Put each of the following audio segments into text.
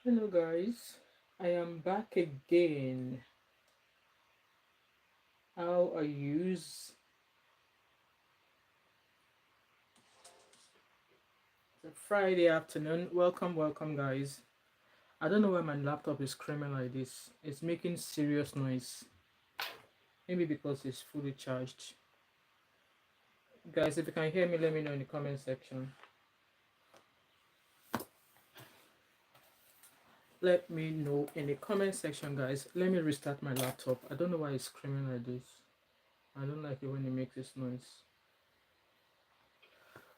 Hello guys, I am back again. How are you? Friday afternoon. Welcome guys. I don't know why my laptop is screaming like this. It's making serious noise. Maybe because it's fully charged. Guys, if you can hear me, let me know in the comment section. Let me know in the comment section, guys. Let me restart my laptop. I don't know why it's screaming like this. I don't like it when it makes this noise.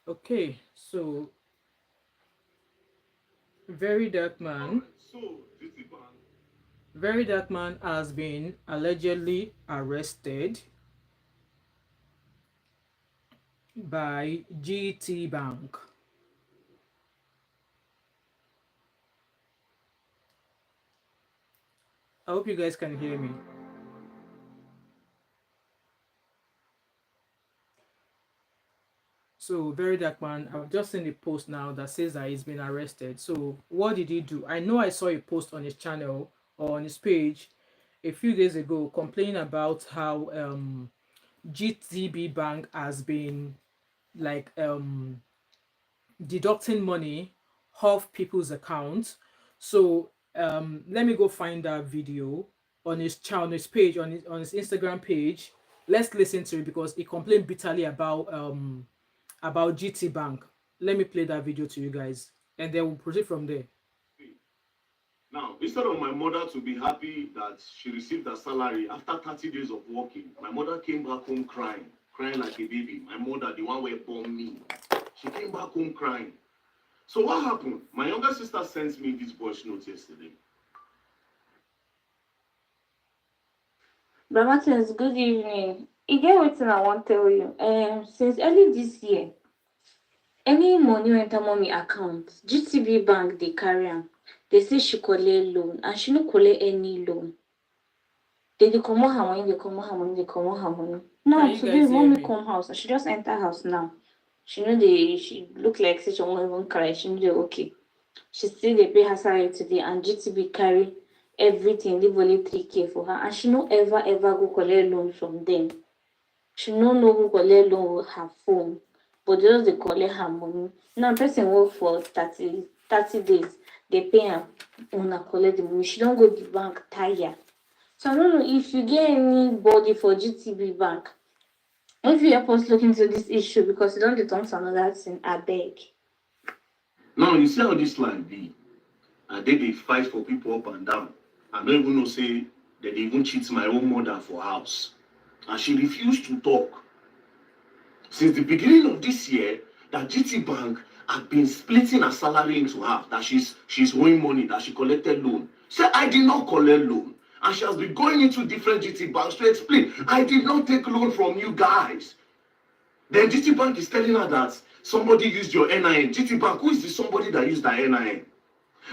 Okay, so VeryDarkMan. VeryDarkMan has been allegedly arrested by GTBank. I hope you guys can hear me. So VeryDarkMan, I've just seen a post now that says that he's been arrested. So what did he do? I know I saw a post on his channel or on his page a few days ago complaining about how GTBank has been like deducting money off people's accounts. So let me go find that video on his channel, his page, on his Instagram page. Let's listen to it because he complained bitterly about GTBank. Let me play that video to you guys, and then we'll proceed from there. Now, instead of my mother to be happy that she received her salary after 30 days of working, my mother came back home crying like a baby. My mother, the one who born me, she came back home crying. So what happened? My younger sister sent me this voice note yesterday. Martins, good evening. You get wetin I want to tell you. Since early this year, any money enter mommy account, GTBank they carry am. They say she collect loan and she no collect any loan. They comot her money, they comot her money, they comot her money. Now today mommy come house and she just enter house now. She know she look like say she won't even cry. She know they okay. She still they pay her salary today and GTB carry everything, leave only 3K for her, and she no ever go collect loan from them. She no know who collect loan with her phone, but just they collect her money. Now person work for 30 days, they pay her una collect the money. She don't go the bank tire. So I don't know if you get anybody for GTBank. If you help us look into this issue because you don't turn to another thing, I beg. Now you see how this line be. And they fight for people up and down. I don't even know say that they even cheat my own mother for house. And she refused to talk. Since the beginning of this year, that GTBank had been splitting her salary into half, that she's owing money, that she collected loan. Say, I did not collect loan. And she has been going into different GTBanks to explain, I did not take loan from you guys. Then GTBank is telling her that somebody used your NIN. GTBank, who is the somebody that used that NIN?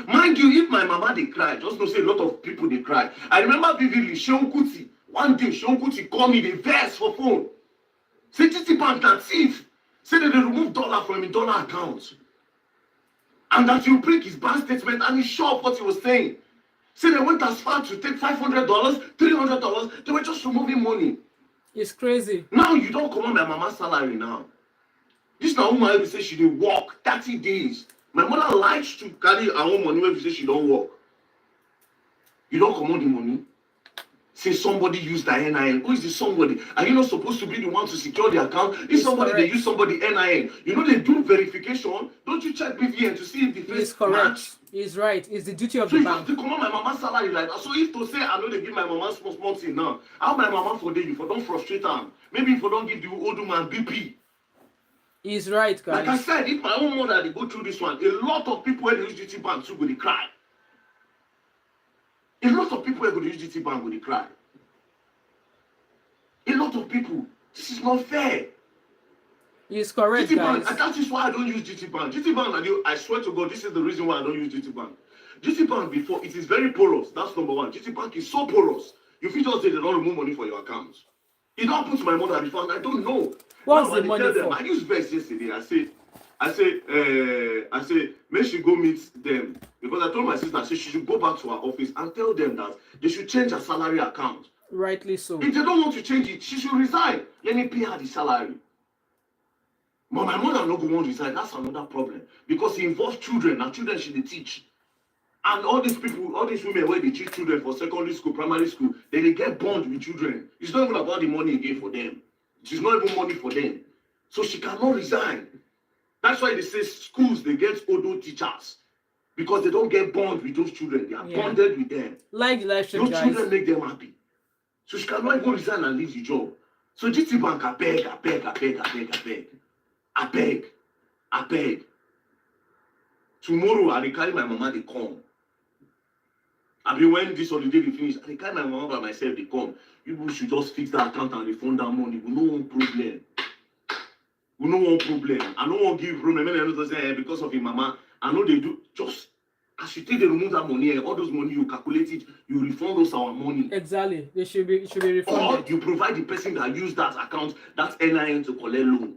Mind you, if my mama they cry, just know say a lot of people they cry. I remember vividly, Seun Kuti, one day Seun Kuti called me, they vex for phone. Say GTBank na thief. Say that they remove dollar from his dollar account. And that you bring his bank statement and he's sure of what he was saying. Say they went as far to take $500, $300. They were just removing money. It's crazy. Now you don't come on my mama's salary now. This na woman will say she did work 30 days. My mother likes to carry her own money when she say she don't work. You don't come on the money. Say somebody used the NIN. Who is the somebody? Are you not supposed to be the one to secure the account? If somebody they use somebody NIN, you know they do verification. Don't you check BVN to see if the face match? He's right. It's the duty of so the bank. bank. So you have to come on my mama's salary like that. So if to say I know they give my mama small thing now, how my mama for day you for don't frustrate her? Maybe if I don't give the old man BP. He's right, guys. Like I said, if my own mother they go through this one, a lot of people when they use GTBank too will cry. A lot of people when they use GTBank will cry. A lot of people. This is not fair. He's correct, GTBank, guys. and that is why I don't use GTBank. GTBank, I swear to God, this is the reason why I don't use GTBank. GTBank before, it is very porous. That's number one. GTBank is so porous. You feel just say they don't remove money for your account. It don't put my mother before, and I don't know. What's now, the money for? I used Vex yesterday. I said, I say, make she go meet them because I told my sister, she should go back to her office and tell them that they should change her salary account. Rightly so. If they don't want to change it, she should resign. Let me pay her the salary. But my mother no go want to resign. That's another problem because it involves children and children she dey teach. And all these people, all these women where they teach children for secondary school, primary school, they get bond with children. It's not even about the money again for them. It's not even money for them. So she cannot resign. That's why they say schools, they get Odo teachers. Because they don't get bond with those children. They are bonded with them. Like those guys. Children make them happy. So she cannot even resign and leave the job. So GTBank, I beg. Tomorrow, I carry my mama, they come. I mean, when this holiday be finished, I carry my mama by myself, they come. You should just fix that account and refund that money. We no one problem. I don't want to give room. And I say, because of your mama, I know they do. Just as you take the remove that money, all those money you calculate it, you refund us our money. Exactly. It should be refunded. Or you provide the person that used that account, that NIN to collect loan.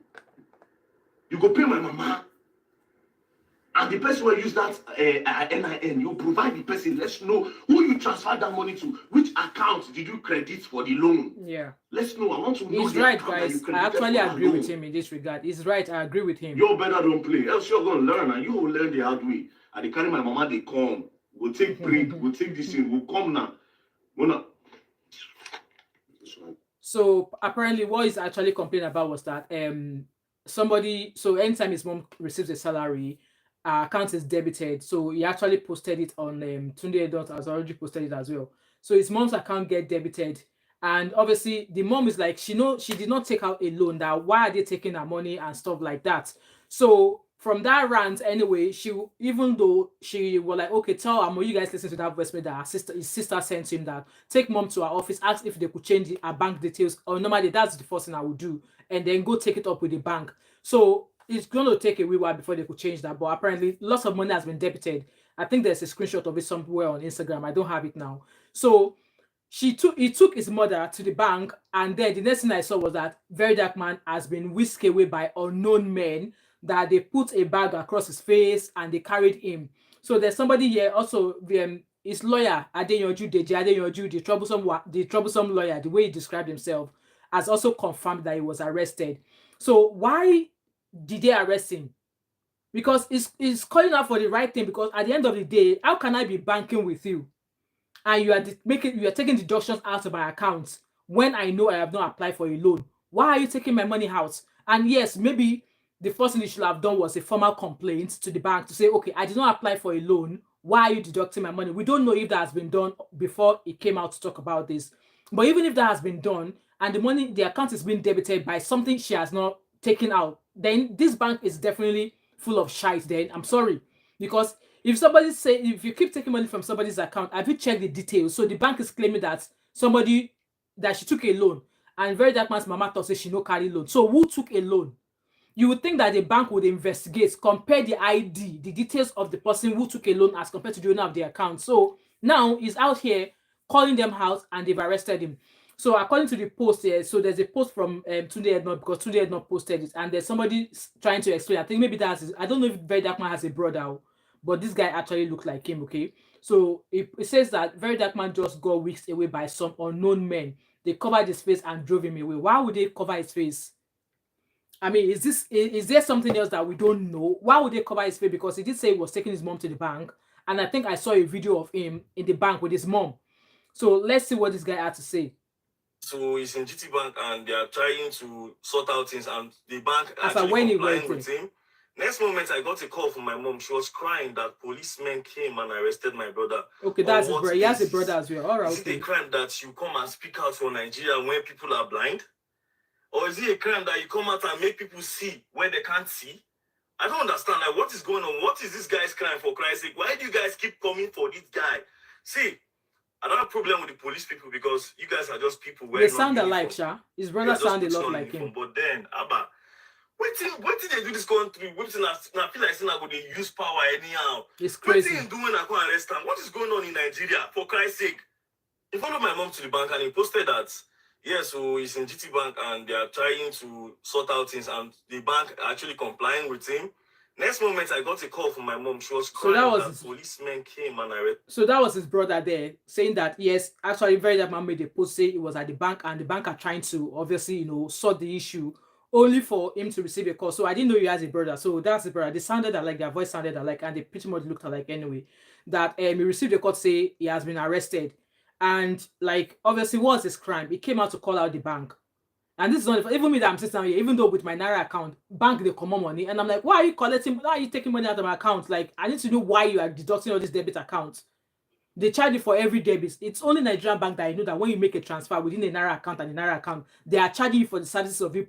You go pay my mama. And the person will use that NIN, you provide the person, let's know who you transfer that money to, which account did you credit for the loan. Yeah. Let's know. I want to know. He's right, guys. I actually agree with him in this regard. He's right. I agree with him. You better don't play. Else you're going to learn and you will learn the hard way. And they carry my mama, they come. We'll take break. We'll take this in. We'll come now. So apparently what he's actually complaining about was that somebody, so anytime his mom receives a salary, account is debited. So he actually posted it on Tunde has already posted it as well. So his mom's account get debited, and obviously the mom is like, she did not take out a loan. That why are they taking her money and stuff like that? So from that rant, anyway, even though she was like, okay, tell Amo, you guys listen to that voicemail that his sister sent him, that take mom to her office, ask if they could change her bank details, or normally that's the first thing I would do, and then go take it up with the bank. So it's going to take a wee while before they could change that, but apparently lots of money has been debited. I think there's a screenshot of it somewhere on Instagram. I don't have it now. So he took his mother to the bank, and then the next thing I saw was that VeryDarkMan has been whisked away by unknown men, that they put a bag across his face and they carried him. So there's somebody here also, his lawyer, Adeyanju, the troublesome lawyer, the way he described himself, has also confirmed that he was arrested. So why did they arrest him? Because it's calling out for the right thing. Because at the end of the day, how can I be banking with you and you are taking deductions out of my account when I know I have not applied for a loan? Why are you taking my money out? And yes, maybe the first thing you should have done was a formal complaint to the bank to say, okay, I did not apply for a loan. Why are you deducting my money? We don't know if that has been done before he came out to talk about this. But even if that has been done and the account is being debited by something she has not taken out, then this bank is definitely full of shite. Then I'm sorry, because if you keep taking money from somebody's account, have you checked the details? So the bank is claiming that she took a loan, and VeryDarkMan's mama thought say she no carry loan. So who took a loan? You would think that the bank would investigate, compare the ID, the details of the person who took a loan as compared to the owner of the account. So now he's out here calling them out, and they've arrested him. So according to the post here, so there's a post from Tunde had not, because Tunde had not posted it, and there's somebody trying to explain. I think maybe I don't know if VeryDarkMan has a brother, but this guy actually looked like him. Okay, so it says that VeryDarkMan just got whisked away by some unknown men. They covered his face and drove him away. Why would they cover his face? I mean, is there something else that we don't know? Why would they cover his face? Because he did say he was taking his mom to the bank, and I think I saw a video of him in the bank with his mom. So let's see what this guy had to say. So he's in GTBank and they are trying to sort out things, and the bank actually complying with him. Next moment, I got a call from my mom. She was crying that policemen came and arrested my brother. Okay, that's his brother. He has a brother as well. All right. Is it a crime that you come and speak out for Nigeria when people are blind? Or is it a crime that you come out and make people see where they can't see? I don't understand. Like, what is going on? What is this guy's crime, for Christ's sake? Why do you guys keep coming for this guy? See, I don't have a problem with the police people because you guys are just people. They sound alike, Sha. His brother sounded a lot like him. But then, Abba, what did they do this country? What did I feel like saying they use power anyhow? It's crazy. What doing I can't arrest him? What is going on in Nigeria, for Christ's sake? He followed my mom to the bank and he posted that, yeah, so he's in GTBank and they are trying to sort out things, and the bank actually complying with him. Next moment, I got a call from my mom. She was So crying that was that his, policemen came and arrested. so that was his brother there saying that yes, actually VeryDarkMan made a post saying it was at the bank and the bank are trying to obviously sort the issue only for him to receive a call. So I didn't know he has a brother. So that's his brother. They sounded alike, their voice sounded alike, and they pretty much looked alike anyway. That he received a call say he has been arrested, and like obviously what's his crime? He came out to call out the bank. And this is not even me that I'm sitting down here, even though with my Naira account, bank they come on money. And I'm like, why are you collecting? Why are you taking money out of my account? Like, I need to know why you are deducting all these debit accounts. They charge you for every debit. It's only Nigerian bank that I know that when you make a transfer within a Naira account and a Naira account, they are charging you for the services of you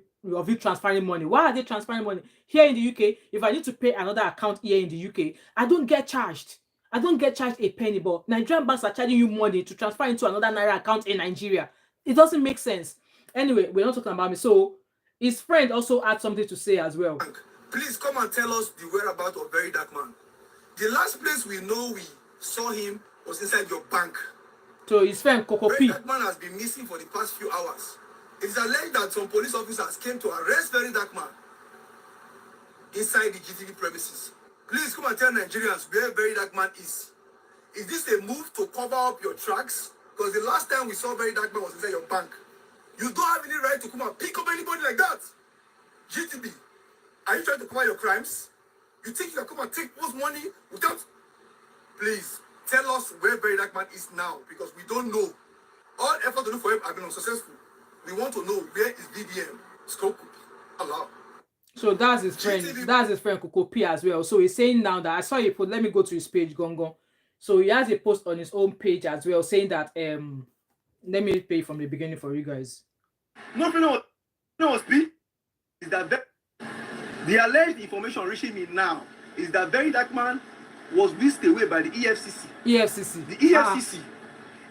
transferring money. Why are they transferring money? Here in the UK, if I need to pay another account here in the UK, I don't get charged. I don't get charged a penny, but Nigerian banks are charging you money to transfer into another Naira account in Nigeria. It doesn't make sense. Anyway, we're not talking about me. So his friend also had something to say as well. Please come and tell us the whereabouts of VeryDarkMan. The last place we know we saw him was inside your bank. So his friend Coco P. VeryDarkMan has been missing for the past few hours. It is alleged that some police officers came to arrest VeryDarkMan inside the GTB premises. Please come and tell Nigerians where VeryDarkMan is. Is this a move to cover up your tracks? Because the last time we saw VeryDarkMan was inside your bank. You don't have any right to come and pick up anybody like that. GTB, are you trying to cover your crimes? You think you can come and take people's money without... Please, tell us where VeryDarkMan is now, because we don't know. All efforts to look for him have been unsuccessful. We want to know where is VDM. Scope. Allah. So that's his friend. GTB. That's his friend Coco P as well. So he's saying now that I saw a post. Let me go to his page, Gongo. So he has a post on his own page as well, saying that let me pay from the beginning for you guys. Nothing was speak is that the alleged information reaching me now is that VeryDarkMan was whisked away by the EFCC. EFCC. The EFCC.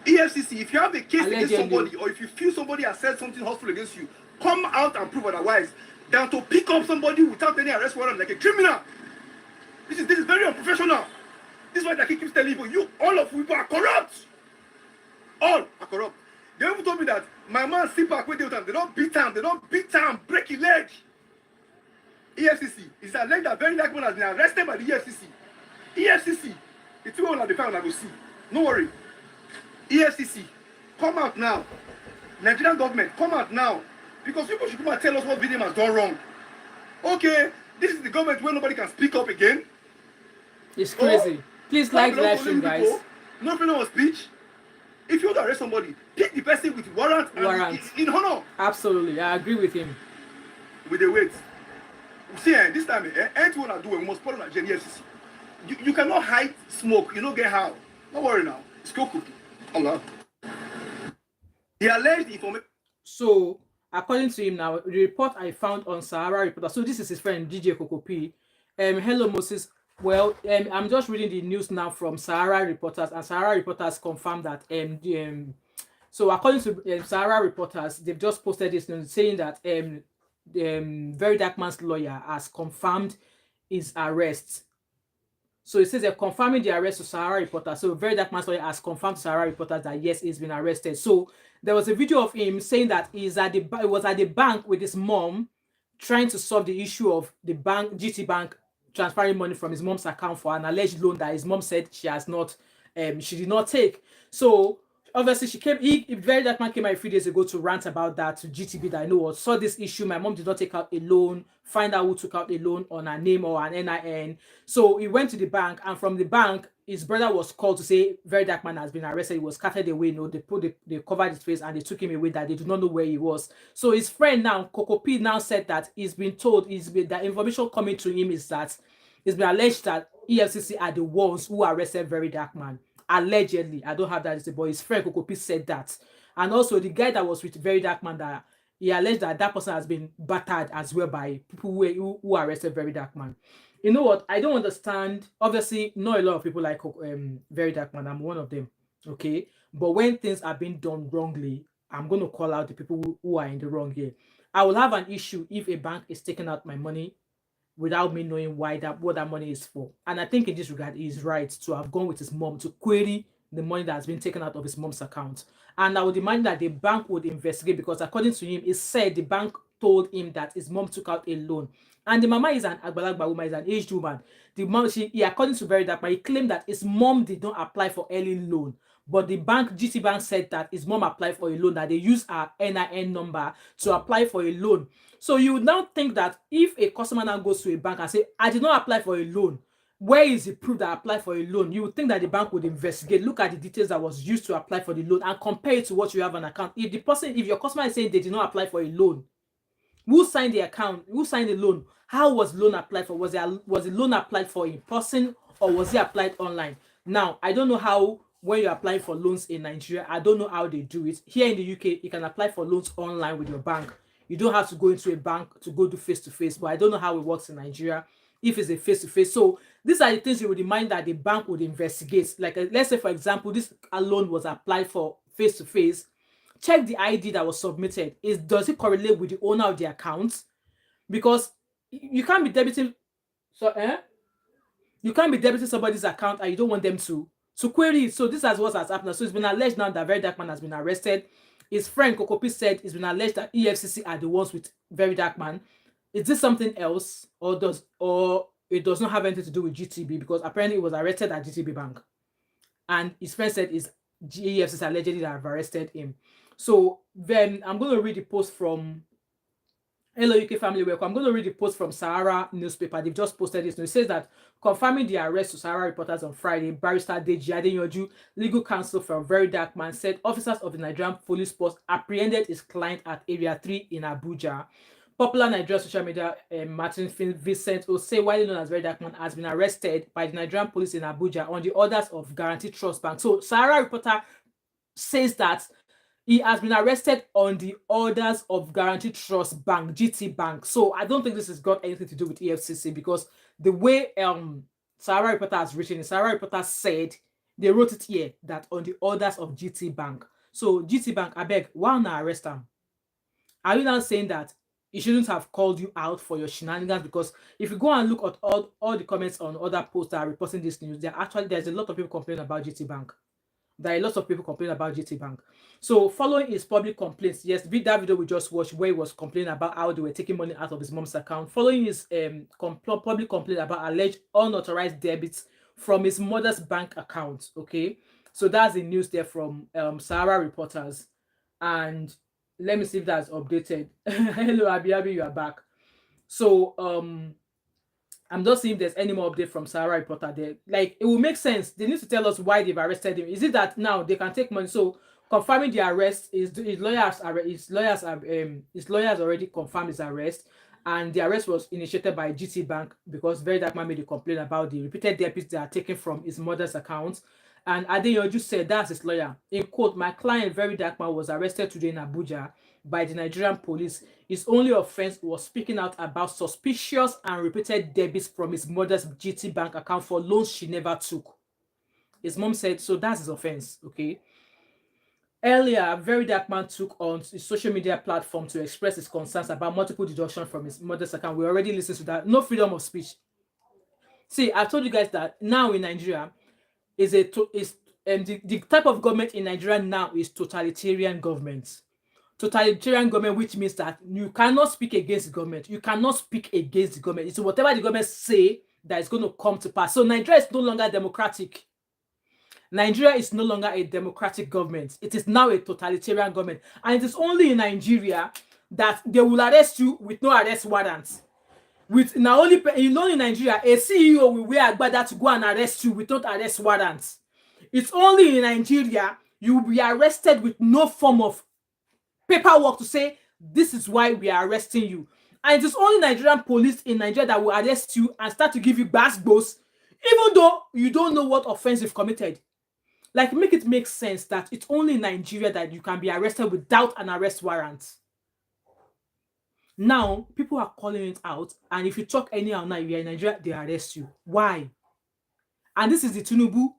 EFCC, if you have a case Allegedly. against somebody or if you feel somebody has said something hurtful against you, come out and prove otherwise than to pick up somebody without any arrest warrant like a criminal. This is very unprofessional. This is why Daki keeps telling people, all of you are corrupt. All are corrupt. They even told me that my man sit back with them. They don't beat him, break his leg. EFCC. It's alleged that VeryDarkMan has been arrested by the EFCC. EFCC. The two will be found, I will see. No worry. EFCC. Come out now. Nigerian government, come out now. Because people should come and tell us what VDM has done wrong. Okay, this is the government where nobody can speak up again. It's crazy. Please like the live stream, guys. No freedom of speech. If you want to arrest somebody, pick the person with warrant and in honor. Absolutely, I agree with him. With the weight. See, this time, anything I do, we must follow Nigerian EFCC. You cannot hide smoke. You don't get how. Don't worry now. It's cooking. Allah. The alleged information. So, according to him now, the report I found on Sahara Reporter. So this is his friend DJ Coco P. Hello Moses. Well, I'm just reading the news now from Sahara Reporters, and Sahara Reporters confirmed that so according to Sahara Reporters, they've just posted this news saying that VeryDarkMan's lawyer has confirmed his arrest. So it says they're confirming the arrest of Sahara Reporters. So VeryDarkMan's lawyer has confirmed to Sahara Reporters that yes, he's been arrested. So there was a video of him saying that he was at the bank with his mom trying to solve the issue of the bank, GTBank, transferring money from his mom's account for an alleged loan that his mom said she did not take. So obviously VeryDarkMan came out a few days ago to rant about that to GTB that I know what saw this issue. My mom did not take out a loan, find out who took out a loan on her name or an NIN. So he went to the bank, and from the bank, his brother was called to say VeryDarkMan has been arrested. He was carted away. They covered his face and they took him away, that they do not know where he was. So his friend now, Coco P, now said that he's been told, the information coming to him is that it's been alleged that EFCC are the ones who arrested VeryDarkMan. Allegedly, I don't have that, but his friend Coco P said that. And also the guy that was with VeryDarkMan, that he alleged that person has been battered as well by people who arrested VeryDarkMan. You know what? I don't understand. Obviously, not a lot of people like VeryDarkMan. I'm one of them. Okay, but when things are being done wrongly, I'm going to call out the people who are in the wrong here. I will have an issue if a bank is taking out my money without me knowing what that money is for. And I think in this regard, he is right to have gone with his mom to query the money that has been taken out of his mom's account. And I would demand that the bank would investigate, because according to him, he said the bank told him that his mom took out a loan. And the mama is an Agbalagba woman, is an aged woman. The mom, according to VeryDarkMan, he claimed that his mom did not apply for early loan. But the bank, GTBank, said that his mom applied for a loan, that they use her NIN number to apply for a loan. So you would now think that if a customer now goes to a bank and say, I did not apply for a loan, where is the proof that I applied for a loan? You would think that the bank would investigate, look at the details that was used to apply for the loan and compare it to what you have on account. If your customer is saying they did not apply for a loan, who signed the account? Who signed the loan? How was loan applied for? Was the loan applied for in person or was it applied online? Now, I don't know how, when you're applying for loans in Nigeria, I don't know how they do it. Here in the UK, you can apply for loans online with your bank. You don't have to go into a bank to go do face-to-face, but I don't know how it works in Nigeria if it's a face-to-face. So these are the things you would remind that the bank would investigate. Like, let's say, for example, this loan was applied for face-to-face. Check the ID that was submitted. Does it correlate with the owner of the account? Because you can't be debiting, you can't be debiting somebody's account and you don't want them to query it. So this is what has happened. So it's been alleged now that VeryDarkMan has been arrested. His friend Kokopi said it's been alleged that EFCC are the ones with VeryDarkMan. Is this something else, or it does not have anything to do with GTB? Because apparently it was arrested at GTB Bank, and his friend said is EFCC allegedly that have arrested him. So then I'm going to read the post from Hello UK Family Welcome. I'm going to read the post from Sahara newspaper. They've just posted this. It says that confirming the arrest to Sahara reporters on Friday, Barrister Deji Adeyanju, legal counsel from VeryDarkMan, said officers of the Nigerian Police Force apprehended his client at Area 3 in Abuja. Popular Nigerian social media Martin Vincent Osei, widely known as VeryDarkMan, has been arrested by the Nigerian police in Abuja on the orders of Guarantee Trust Bank. So Sahara reporter says that he has been arrested on the orders of Guarantee Trust Bank, GTBanks. So I don't think this has got anything to do with EFCC, because the way Sahara reporter has written it, Sahara reporter said, they wrote it here, that on the orders of GTBank. So GTBank, I beg, why not arrest him? Are you now saying that he shouldn't have called you out for your shenanigans? Because if you go and look at all the comments on other posts that are reporting this news, there's a lot of people complaining about GTBank. There are lots of people complaining about GTBank. So following his public complaints, yes, that video we just watched where he was complaining about how they were taking money out of his mom's account. Following his public complaint about alleged unauthorized debits from his mother's bank account. Okay, so that's the news there from Sahara reporters. And let me see if that's updated. Hello, Abi, you are back. So I'm just seeing if there's any more update from Sahara reporter there. Like, it will make sense. They need to tell us why they've arrested him. Is it that now they can take money? So confirming the arrest, his lawyers already confirmed his arrest, and the arrest was initiated by GTBank because VeryDarkMan made a complaint about the repeated debits that are taken from his mother's account. And Adeyanju said, that's his lawyer, in quote, "My client VeryDarkMan was arrested today in Abuja by the Nigerian police. His only offense was speaking out about suspicious and repeated debits from his mother's GTBank account for loans she never took." His mom said, so that's his offense, okay? Earlier, VeryDarkMan took on his social media platform to express his concerns about multiple deductions from his mother's account. We already listened to that. No freedom of speech. See, I've told you guys that now in Nigeria, the type of government in Nigeria now is totalitarian government. Totalitarian government, which means that you cannot speak against the government. You cannot speak against the government. It's whatever the government say that is going to come to pass. So Nigeria is no longer democratic. Nigeria is no longer a democratic government. It is now a totalitarian government. And it is only in Nigeria that they will arrest you with no arrest warrants. With now only in Nigeria, a CEO will wear agbada to go and arrest you without arrest warrants. It's only in Nigeria you will be arrested with no form of paperwork to say this is why we are arresting you. And it is only Nigerian police in Nigeria that will arrest you and start to give you gbas, even though you don't know what offense you've committed. Like, make it make sense that it's only in Nigeria that you can be arrested without an arrest warrant. Now, people are calling it out, and if you talk anyhow now, you're in Nigeria, they arrest you. Why? And this is the Tinubu.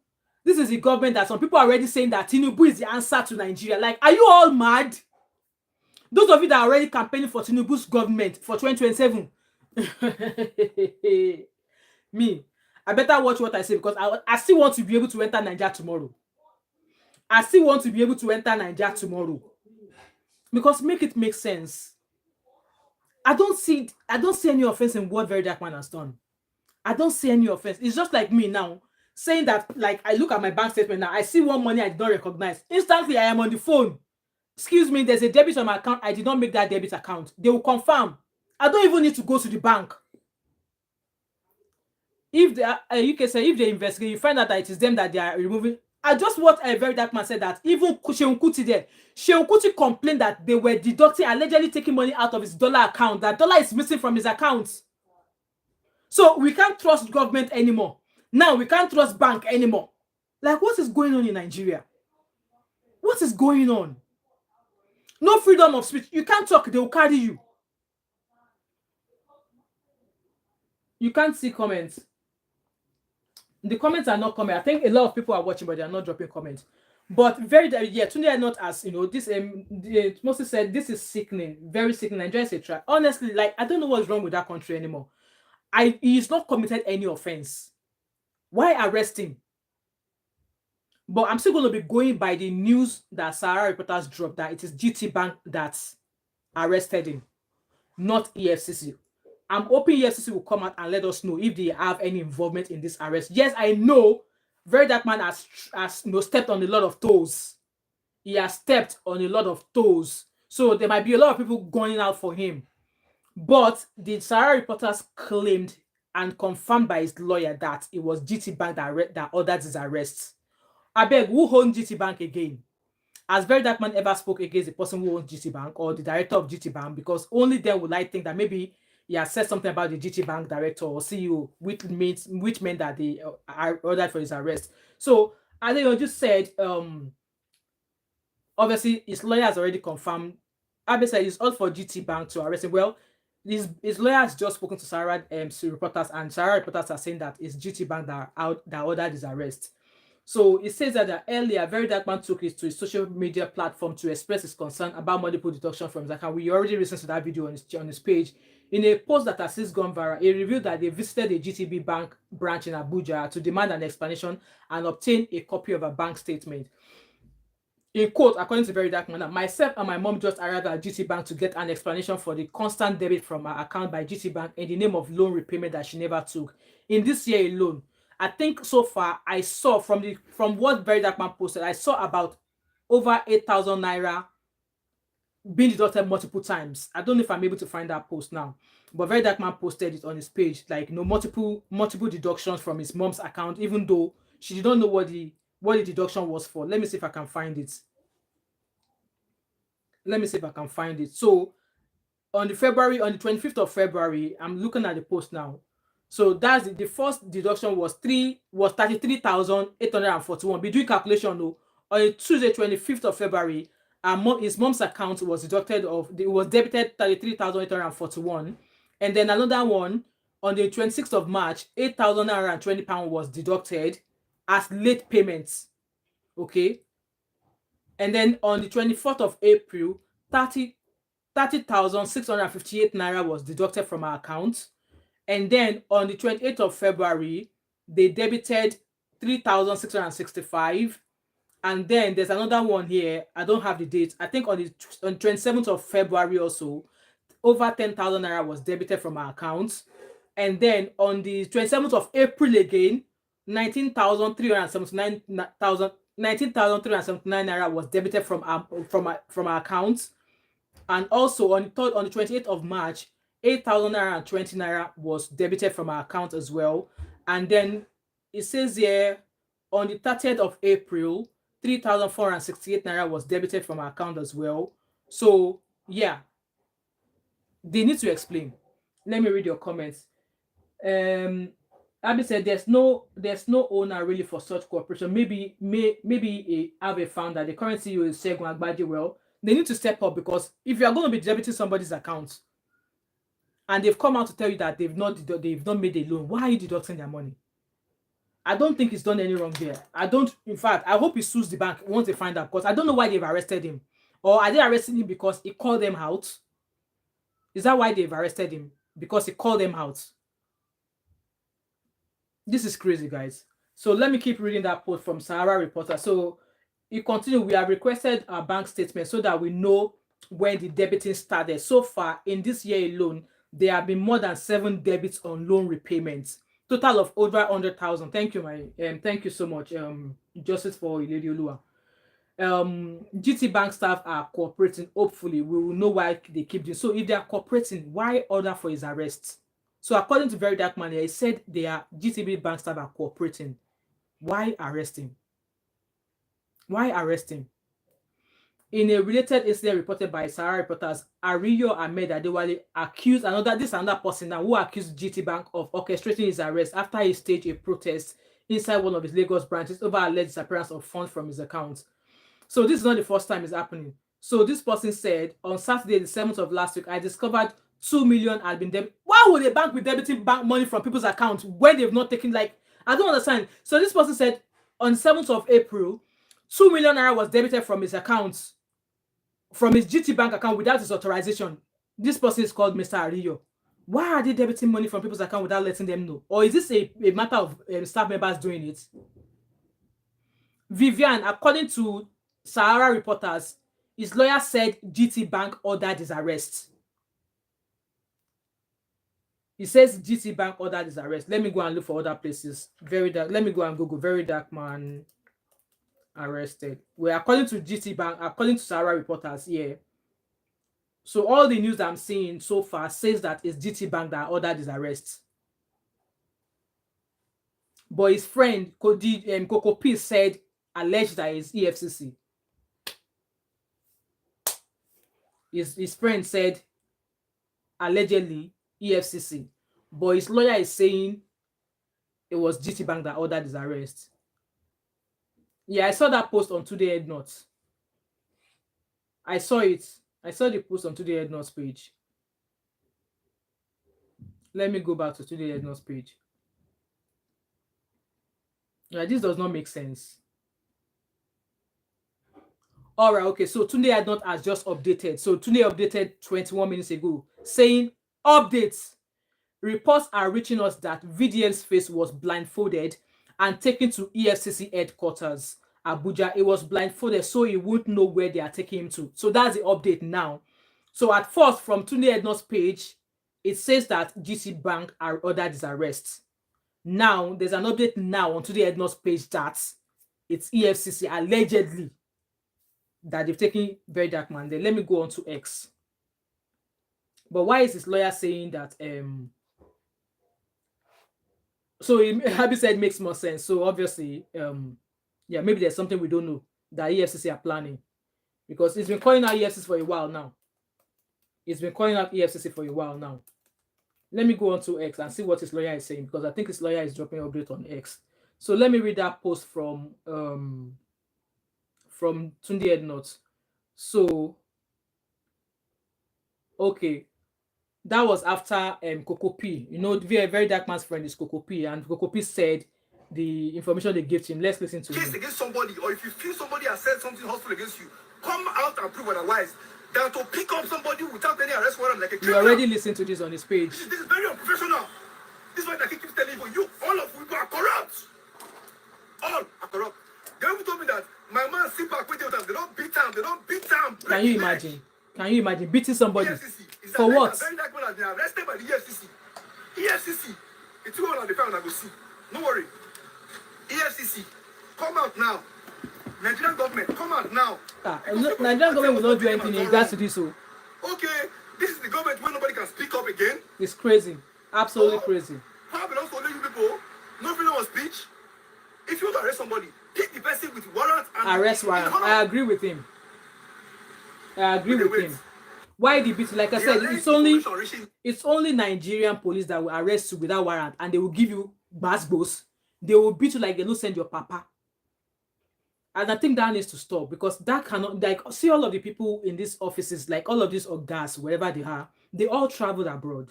This is the government that some people are already saying that Tinubu is the answer to Nigeria. Like, are you all mad? Those of you that are already campaigning for Tinubu's government for 2027. Me, I better watch what I say, because I still want to be able to enter Nigeria tomorrow. I still want to be able to enter Nigeria tomorrow. Because make it make sense. I don't see any offense in what VeryDarkMan has done. I don't see any offense. It's just like me now saying that, like, I look at my bank statement now, I see one money I did not recognize. Instantly, I am on the phone. Excuse me, there's a debit on my account. I did not make that debit account. They will confirm. I don't even need to go to the bank. If they you can say if they investigate, you find out that it is them that they are removing. I just what a VeryDarkMan said that even Seun Kuti there, Seun Kuti complained that they were deducting, allegedly taking money out of his dollar account. That dollar is missing from his account. So we can't trust government anymore. Now we can't trust bank anymore. Like, what is going on in Nigeria? What is going on? No freedom of speech. You can't talk, they will carry you. You can't see comments. The comments are not coming. I think a lot of people are watching, but they are not dropping comments. But Tunde are not as, you know, this mostly said this is sickening, very sickening. Nigeria is a trap. Honestly, like, I don't know what's wrong with that country anymore. He's not committed any offense. Why arrest him? But I'm still going to be going by the news that Sahara reporters dropped, that it is GTBank that arrested him, not EFCC. I'm hoping EFCC will come out and let us know if they have any involvement in this arrest. Yes, I know VeryDarkMan has you know, stepped on a lot of toes. He has stepped on a lot of toes. So there might be a lot of people going out for him. But the Sahara reporters claimed and confirmed by his lawyer that it was GTBank that ordered his arrest. I beg, who owns GTBank again? Has VeryDarkMan ever spoke against the person who owns GTBank or the director of GTBank? Because only then would I think that maybe he has said something about the GTBank director or CEO, which meant that they ordered for his arrest. So I think I just said, obviously his lawyer has already confirmed. Abe said it's all for GTBank to arrest him. Well, his lawyer has just spoken to Sahara reporters, and Sahara reporters are saying that it's GTBank that ordered his arrest. So it says that earlier, VeryDarkMan took it to his social media platform to express his concern about multiple deduction from his account. We already listened to that video on his page. In a post that has since gone viral, he revealed that they visited a GTBank branch in Abuja to demand an explanation and obtain a copy of a bank statement. In quote, according to VeryDarkMan, myself and my mom just arrived at GTBank to get an explanation for the constant debit from our account by GTBank in the name of loan repayment that she never took. In this year alone, I think so far I saw from what VeryDarkMan posted, I saw about over 8,000 naira being deducted multiple times. I don't know if I'm able to find that post now, but VeryDarkMan posted it on his page, like, you know, multiple deductions from his mom's account, even though she did not know what the deduction was for. Let me see if I can find it. So on the 25th of February, I'm looking at the post now. So that's the first deduction was 33,841. Be doing calculation though. On a Tuesday, 25th of February, his mom's account was deducted it was debited 33,841. And then another one on the 26th of March, £8,920 was deducted as late payments. Okay. And then on the 24th of April, 30,658 naira was deducted from our account. And then on the 28th of February, they debited 3,665. And then there's another one here. I don't have the date. I think on the 27th of February also, over 10,000 naira was debited from our account. And then on the 27th of April again, 19,379 naira was debited from our account. And also on the 28th of March, 8,920 naira was debited from our account as well. And then it says here on the 30th of April, 3,468 naira was debited from our account as well. So yeah, they need to explain. Let me read your comments. Abby said there's no owner really for such cooperation. Maybe have a founder. The current CEO is Segun Agbaje. Well, they need to step up, because if you are going to be debiting somebody's account and they've come out to tell you that they've not made a loan, why are you deducting their money? I don't think he's done any wrong there. In fact, I hope he sues the bank once they find out, because I don't know why they've arrested him. Or are they arresting him because he called them out? Is that why they've arrested him? Because he called them out? This is crazy, guys. So let me keep reading that post from Sahara reporter. So he continued, we have requested a bank statement so that we know when the debiting started. So far, in this year alone, there have been more than 7 debits on loan repayments. Total of over 100,000. Thank you, thank you so much, Justice for Lady Olua. GT Bank staff are cooperating. Hopefully, we will know why they keep doing. So, if they are cooperating, why order for his arrest? So, according to VeryDarkMan, he said GTB Bank staff are cooperating. Why arrest him? Why arrest him? In a related incident reported by Sahara reporters, Ariyo Ahmed Adewale accused another person now who accused GT Bank of orchestrating his arrest after he staged a protest inside one of his Lagos branches over alleged disappearance of funds from his account. So this is not the first time it's happening. So this person said, on Saturday, the 7th of last week, I discovered 2 million had been debited. Why would a bank be debiting bank money from people's accounts when they've not taken, like, I don't understand. So this person said, on 7th of April, 2 million naira was debited from his account, from his GT Bank account without his authorization. This person is called Mr. Ariyo. Why are they debiting money from people's account without letting them know? Or is this a matter of staff members doing it? Vivian, according to Sahara reporters, his lawyer said GT Bank ordered his arrest. He says GT Bank ordered his arrest. Let me go and look for other places. Let me go and Google VeryDarkMan arrested. Well, according to GT Bank, according to Sahara reporters, yeah. So all the news that I'm seeing so far says that it's GT Bank that ordered his arrest. But his friend Coco P said alleged that it's EFCC. His friend said allegedly EFCC, but his lawyer is saying it was GT Bank that ordered his arrest. Yeah, I saw that post on Today Head Notes. I saw it. I saw the post on Today Head Notes page. Let me go back to Today Head Notes page. Yeah, this does not make sense. All right, okay. So Tunde Head Notes has just updated. So Tunde updated 21 minutes ago, saying updates. Reports are reaching us that VDM's face was blindfolded and taken to EFCC headquarters, Abuja. It was blindfolded so he wouldn't know where they are taking him to. So that's the update now. So at first, from Tunde Head Notes page, it says that GT Bank are ordered his arrest. Now, there's an update now on Tunde Head Notes page that it's EFCC allegedly that they've taken VeryDarkMan. Then let me go on to X. But why is his lawyer saying that? So Habi said makes more sense. So obviously, yeah, maybe there's something we don't know that EFCC are planning, because it's been calling out EFCC for a while now. It's been calling out EFCC for a while now. Let me go on to X and see what his lawyer is saying, because I think his lawyer is dropping an update on X. So let me read that post from Tunde Head Notes. So, okay. That was after Coco P. You know, VeryDarkMan's friend is Coco P, and Coco P said the information they gave to him. Let's listen to Case him. against somebody, or if you feel somebody has said something hostile against you, come out and prove otherwise. Than to pick up somebody without any arrest warrant like a criminal. You already listened to this on his page. This is very unprofessional. This is why I keep telling you, all of you are corrupt. All are corrupt. They even told me that my man sit back with them. They don't beat him. They don't beat him. Can you imagine? Can you imagine beating somebody? EFCC. For what? VeryDarkMan has been arrested by the EFCC. EFCC. It's all on the phone. I go see. No worry. EFCC. Come out now. Nigerian government, come out now. Nigerian government will not do anything in regards to this. So. Okay, this is the government where nobody can speak up again. It's crazy. Absolutely crazy. How belongs to you people? No freedom of speech. If you want to arrest somebody, pick the person with warrant and arrest warrant. I agree with him. I agree with him. Why the beat? Like I said, it's only Nigerian police that will arrest you without warrant, and they will give you basbos. They will beat you like they don't send your papa. And I think that needs to stop, because that cannot, like, see all of the people in these offices, like all of these orgas, wherever they are, they all travel abroad.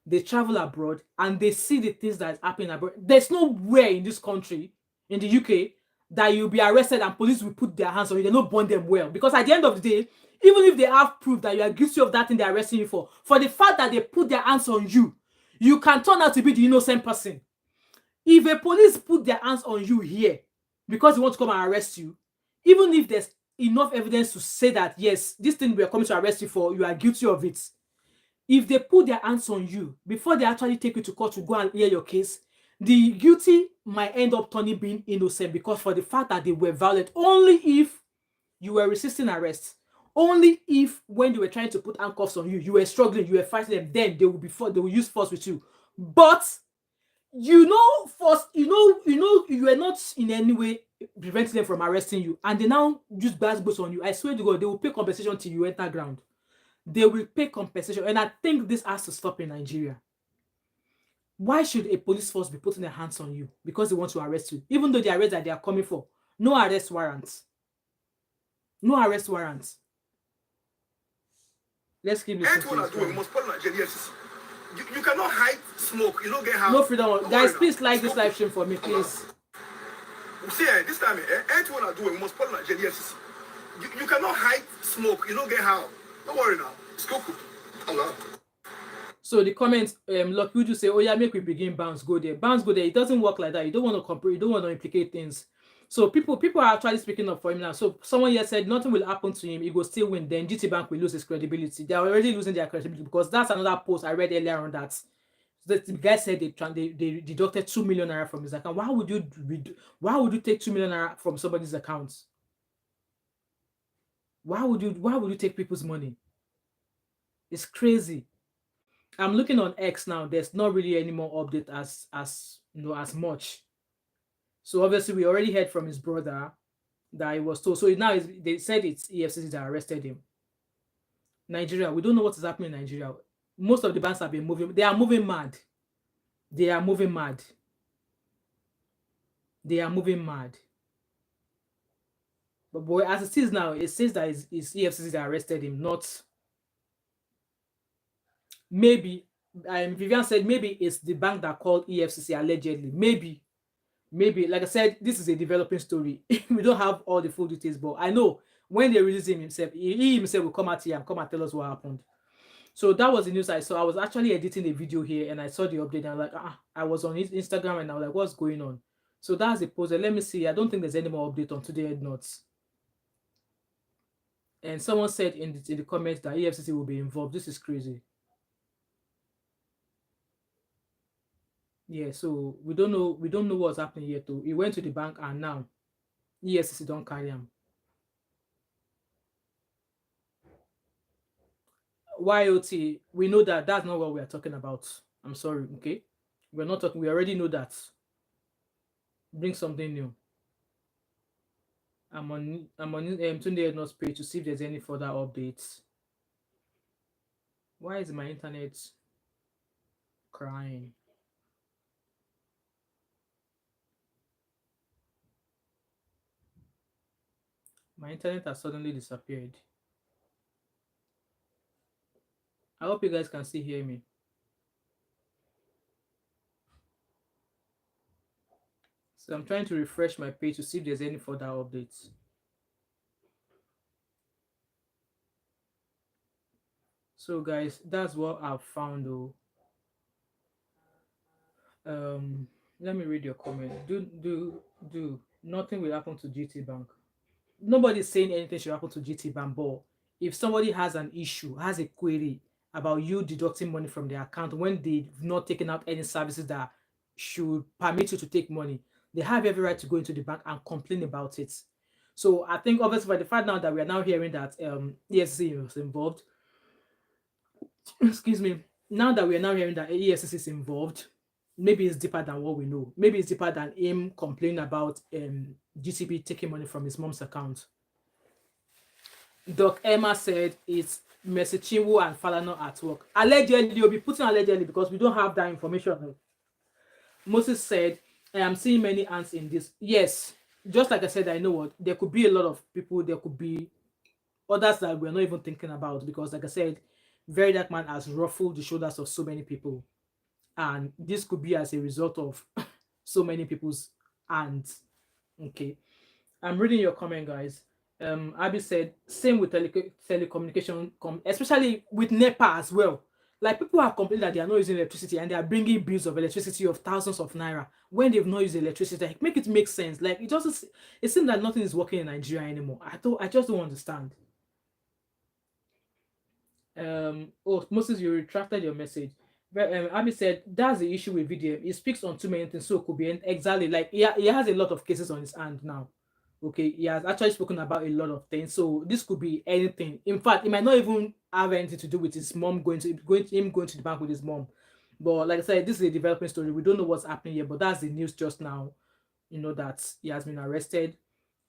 They travel abroad and they see the things that is happening abroad. There's nowhere in this country, in the UK, that you'll be arrested and police will put their hands on you. They don't bond them well. Because at the end of the day, even if they have proof that you are guilty of that thing they're arresting you for the fact that they put their hands on you, you can turn out to be the innocent person. If a police put their hands on you here, because they want to come and arrest you, even if there's enough evidence to say that, yes, this thing we are coming to arrest you for, you are guilty of it. If they put their hands on you, before they actually take you to court to go and hear your case, the guilty might end up turning being innocent because for the fact that they were violent, only if you were resisting arrest, only if when they were trying to put handcuffs on you, you were struggling, you were fighting them, then they will use force with you. But force, you were not in any way preventing them from arresting you, and they now use bad boots on you. I swear to God, they will pay compensation till you enter ground. They will pay compensation, and I think this has to stop in Nigeria. Why should a police force be putting their hands on you because they want to arrest you, even though the arrest that they are coming for, no arrest warrants? No arrest warrants. Let's keep listening to this. You cannot hide smoke. You don't get how. No freedom. Guys, please like this live stream for me, please. See, this time, anything I do, we must follow Nigeria EFCC. You cannot hide smoke. You don't get how. Don't worry now. It's cool. Allah. So the comments, look, you just say, oh yeah, make we begin bounce, go there. Bounce, go there. It doesn't work like that. You don't want to compare, you don't want to implicate things. So people are actually speaking up for him now. So someone here said nothing will happen to him. He will still win. Then GTBank will lose his credibility. They are already losing their credibility because that's another post I read earlier on that the guy said they deducted 2 million naira from his account. Why would you take 2 million naira from somebody's account? Why would you take people's money? It's crazy. I'm looking on X now. There's not really any more update as much. So obviously we already heard from his brother that he was told. So now they said it's EFCC that arrested him. Nigeria, we don't know what is happening in Nigeria. Most of the banks have been moving. They are moving mad. They are moving mad. They are moving mad. But boy, as it is now, it says that it's EFCC that arrested him, not maybe. Vivian said maybe it's the bank that called EFCC allegedly. Maybe, like I said, this is a developing story. We don't have all the full details, but I know when they release him himself, he himself will come out here and come and tell us what happened. So that was the news I saw. I was actually editing a video here and I saw the update and I'm like, I was on Instagram and I was like, what's going on? So that's the post. Let me see. I don't think there's any more update on Today Notes. And someone said in the comments that EFCC will be involved. This is crazy. Yeah, so we don't know what's happening yet though. He went to the bank and now EFCC don't carry him. YOT, we know that that's not what we are talking about. I'm sorry, okay? We're not talking, we already know that. Bring something new. I'm on Tunde Ednot's page to see if there's any further updates. Why is my internet crying? My internet has suddenly disappeared. I hope you guys can still hear me. So I'm trying to refresh my page to see if there's any further updates. So guys, that's what I've found though. Let me read your comment. Do nothing will happen to GTBank. Nobody's saying anything should happen to GTBank, but if somebody has an issue, has a query about you deducting money from their account when they've not taken out any services that should permit you to take money, they have every right to go into the bank and complain about it. So I think obviously by the fact now that we are now hearing that EFCC was involved, excuse me, now that we are now hearing that EFCC is involved, maybe it's deeper than what we know. Maybe it's deeper than him complaining about GTB taking money from his mom's account. Doc Emma said it's Mercy Chinwo and Falana at work. Allegedly, you'll be putting allegedly because we don't have that information. Moses said, I am seeing many ants in this. Yes, just like I said, I know what, there could be a lot of people, there could be others that we're not even thinking about because like I said, VeryDarkMan has ruffled the shoulders of so many people. And this could be as a result of so many people's ants. Okay. I'm reading your comment, guys. Abby said, same with telecommunication, especially with NEPA as well. Like, people are complaining that they are not using electricity and they are bringing bills of electricity of thousands of naira when they've not used electricity. Like, make it make sense. Like, it seems that nothing is working in Nigeria anymore. I just don't understand. Oh, Moses, you retracted your message. But Abi said that's the issue with VDM. He speaks on too many things, so it could be exactly like he has a lot of cases on his hand now. Okay, he has actually spoken about a lot of things, so this could be anything. In fact, it might not even have anything to do with his mom going to the bank with his mom. But like I said, this is a developing story. We don't know what's happening here, but that's the news just now. You know that he has been arrested.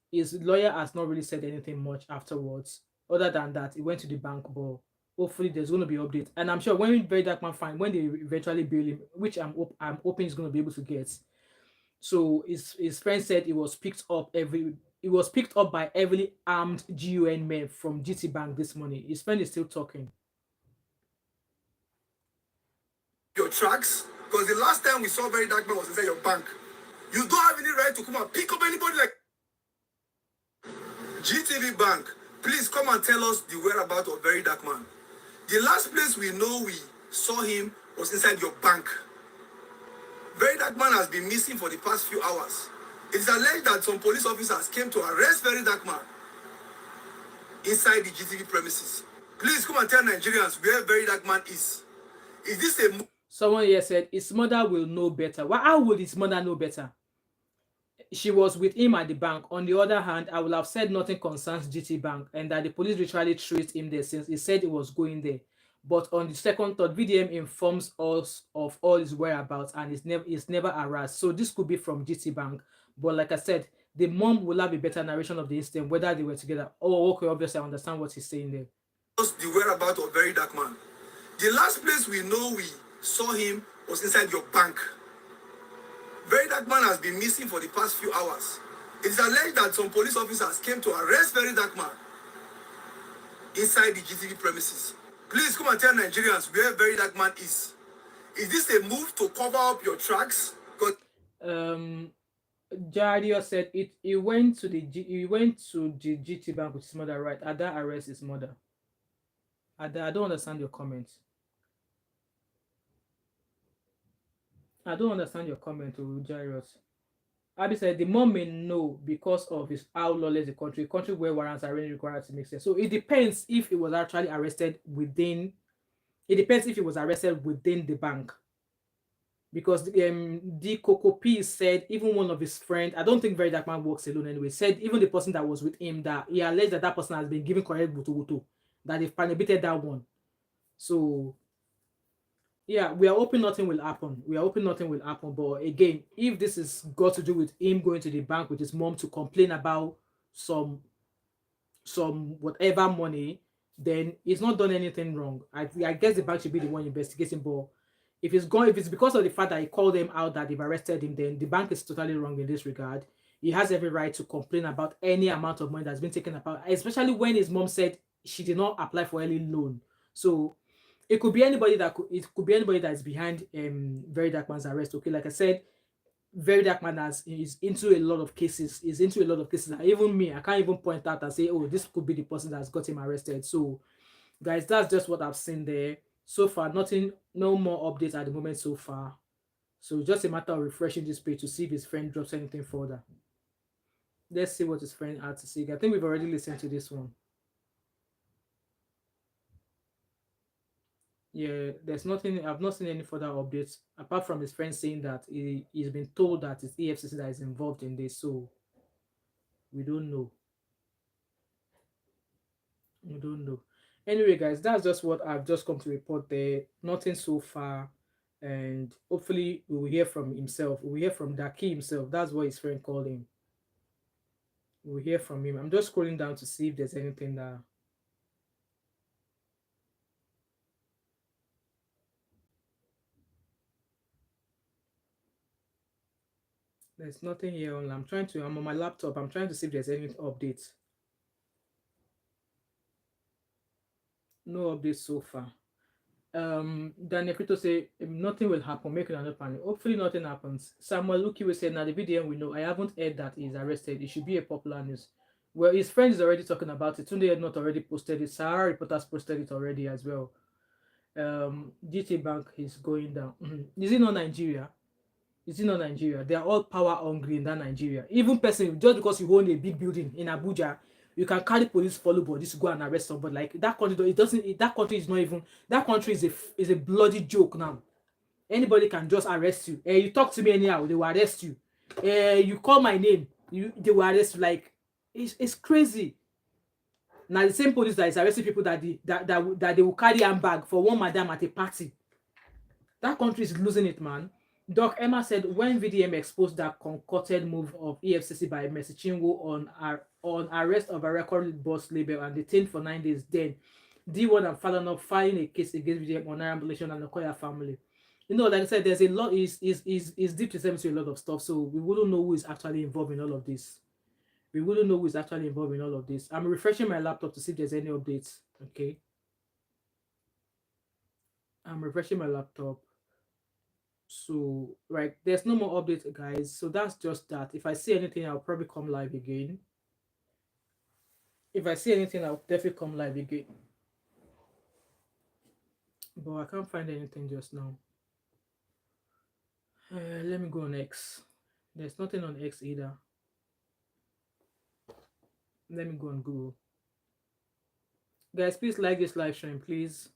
His lawyer has not really said anything much afterwards, other than that he went to the bank. But hopefully there's going to be update, and I'm sure when VeryDarkMan find when they eventually bail him, which I'm hoping he's going to be able to get. So his friend said it was picked up by heavily armed GUN men from GTBank this morning. His friend is still talking. Your tracks, because the last time we saw VeryDarkMan was inside your bank. You don't have any right to come and pick up anybody like GTV Bank. Please come and tell us the whereabouts of VeryDarkMan. The last place we know we saw him was inside your bank. VeryDarkMan has been missing for the past few hours. It is alleged that some police officers came to arrest VeryDarkMan inside the GTV premises. Please come and tell Nigerians where VeryDarkMan is. Is this a... Someone here said his mother will know better. Well, how would his mother know better? She was with him at the bank. On the other hand, I will have said nothing concerns GTBank and that the police literally traced him there since he said he was going there. But on the second thought, VDM informs us of all his whereabouts and is never harassed. So this could be from GTBank. But like I said, the mom will have a better narration of the incident, whether they were together. Oh, okay, obviously I understand what he's saying there. The whereabouts of VeryDarkMan. The last place we know we saw him was inside your bank. VeryDarkMan has been missing for the past few hours. It is alleged that some police officers came to arrest VeryDarkMan inside the GTV premises. Please come and tell Nigerians where VeryDarkMan is. Is this a move to cover up your tracks? Jadio said he went to the GTBank with his mother, right? Ada arrest his mother. Ada, I don't understand your comments. I don't understand your comment, Jairus. Abi said the mom may know because of how lawless the country where warrants are really required to make sense. So it depends if he was actually arrested within. It depends if he was arrested within the bank. Because the Coco P said even one of his friends, I don't think VeryDarkMan works alone anyway, said even the person that was with him that he alleged that person has been given correct butu, that they've panibated that one. So yeah, we are hoping nothing will happen. But again, if this is got to do with him going to the bank with his mom to complain about some whatever money, then he's not done anything wrong. I guess the bank should be the one investigating. But if it's because of the fact that he called them out that they've arrested him, then the bank is totally wrong in this regard. He has every right to complain about any amount of money that's been taken about, especially when his mom said she did not apply for any loan. So it could be anybody that is behind VeryDarkMan's arrest. Okay, like I said, VeryDarkMan is into a lot of cases. Even me, I can't even point out and say, oh, this could be the person that's got him arrested. So, guys, that's just what I've seen there so far. No more updates at the moment so far. So just a matter of refreshing this page to see if his friend drops anything further. Let's see what his friend had to say. I think we've already listened to this one. Yeah, there's nothing. I've not seen any further updates apart from his friend saying that he's been told that it's EFCC that is involved in this. So we don't know. Anyway, guys, that's just what I've just come to report there. Nothing so far, and hopefully we will hear from himself. We will hear from Daki himself. That's what his friend called him. We will hear from him. I'm just scrolling down to see if there's anything that. There's nothing here on. I'm on my laptop. I'm trying to see if there's any updates. No updates so far. Daniel Krito say nothing will happen. Make another panic. Hopefully nothing happens. Samuel Luki will say now the video we know. I haven't heard that he's arrested. It should be a popular news. Well, his friend is already talking about it. Tunde had not already posted it. Sahara Reporters posted it already as well. GTBank is going down. Is it not Nigeria? Is it not Nigeria? They are all power hungry in that Nigeria. Even person, just because you own a big building in Abuja, you can carry police follow body to go and arrest somebody. Like that country, it doesn't. That country is not even. That country is a bloody joke now. Anybody can just arrest you. You talk to me anyhow, they will arrest you. You call my name, they will arrest you. Like it's crazy. Now the same police that is arresting people that they will carry handbag for one madam at a party. That country is losing it, man. Doc Emma said when VDM exposed that concocted move of EFCC by Mercy Chinwo on arrest of a record boss label and detained for 9 days, then D1 and Falana filing a case against VDM on ambulation and the Okoya family. You know, like I said, there's a lot is deep to a lot of stuff, so we wouldn't know who is actually involved in all of this. We wouldn't know who is actually involved in all of this. I'm refreshing my laptop to see if there's any updates. Okay. I'm refreshing my laptop. So, right, there's no more updates, guys. So that's just that. If I see anything, I'll probably come live again. If I see anything, I'll definitely come live again. But I can't find anything just now. Let me go on X. There's nothing on X either. Let me go on Google. Guys, please like this live stream, please.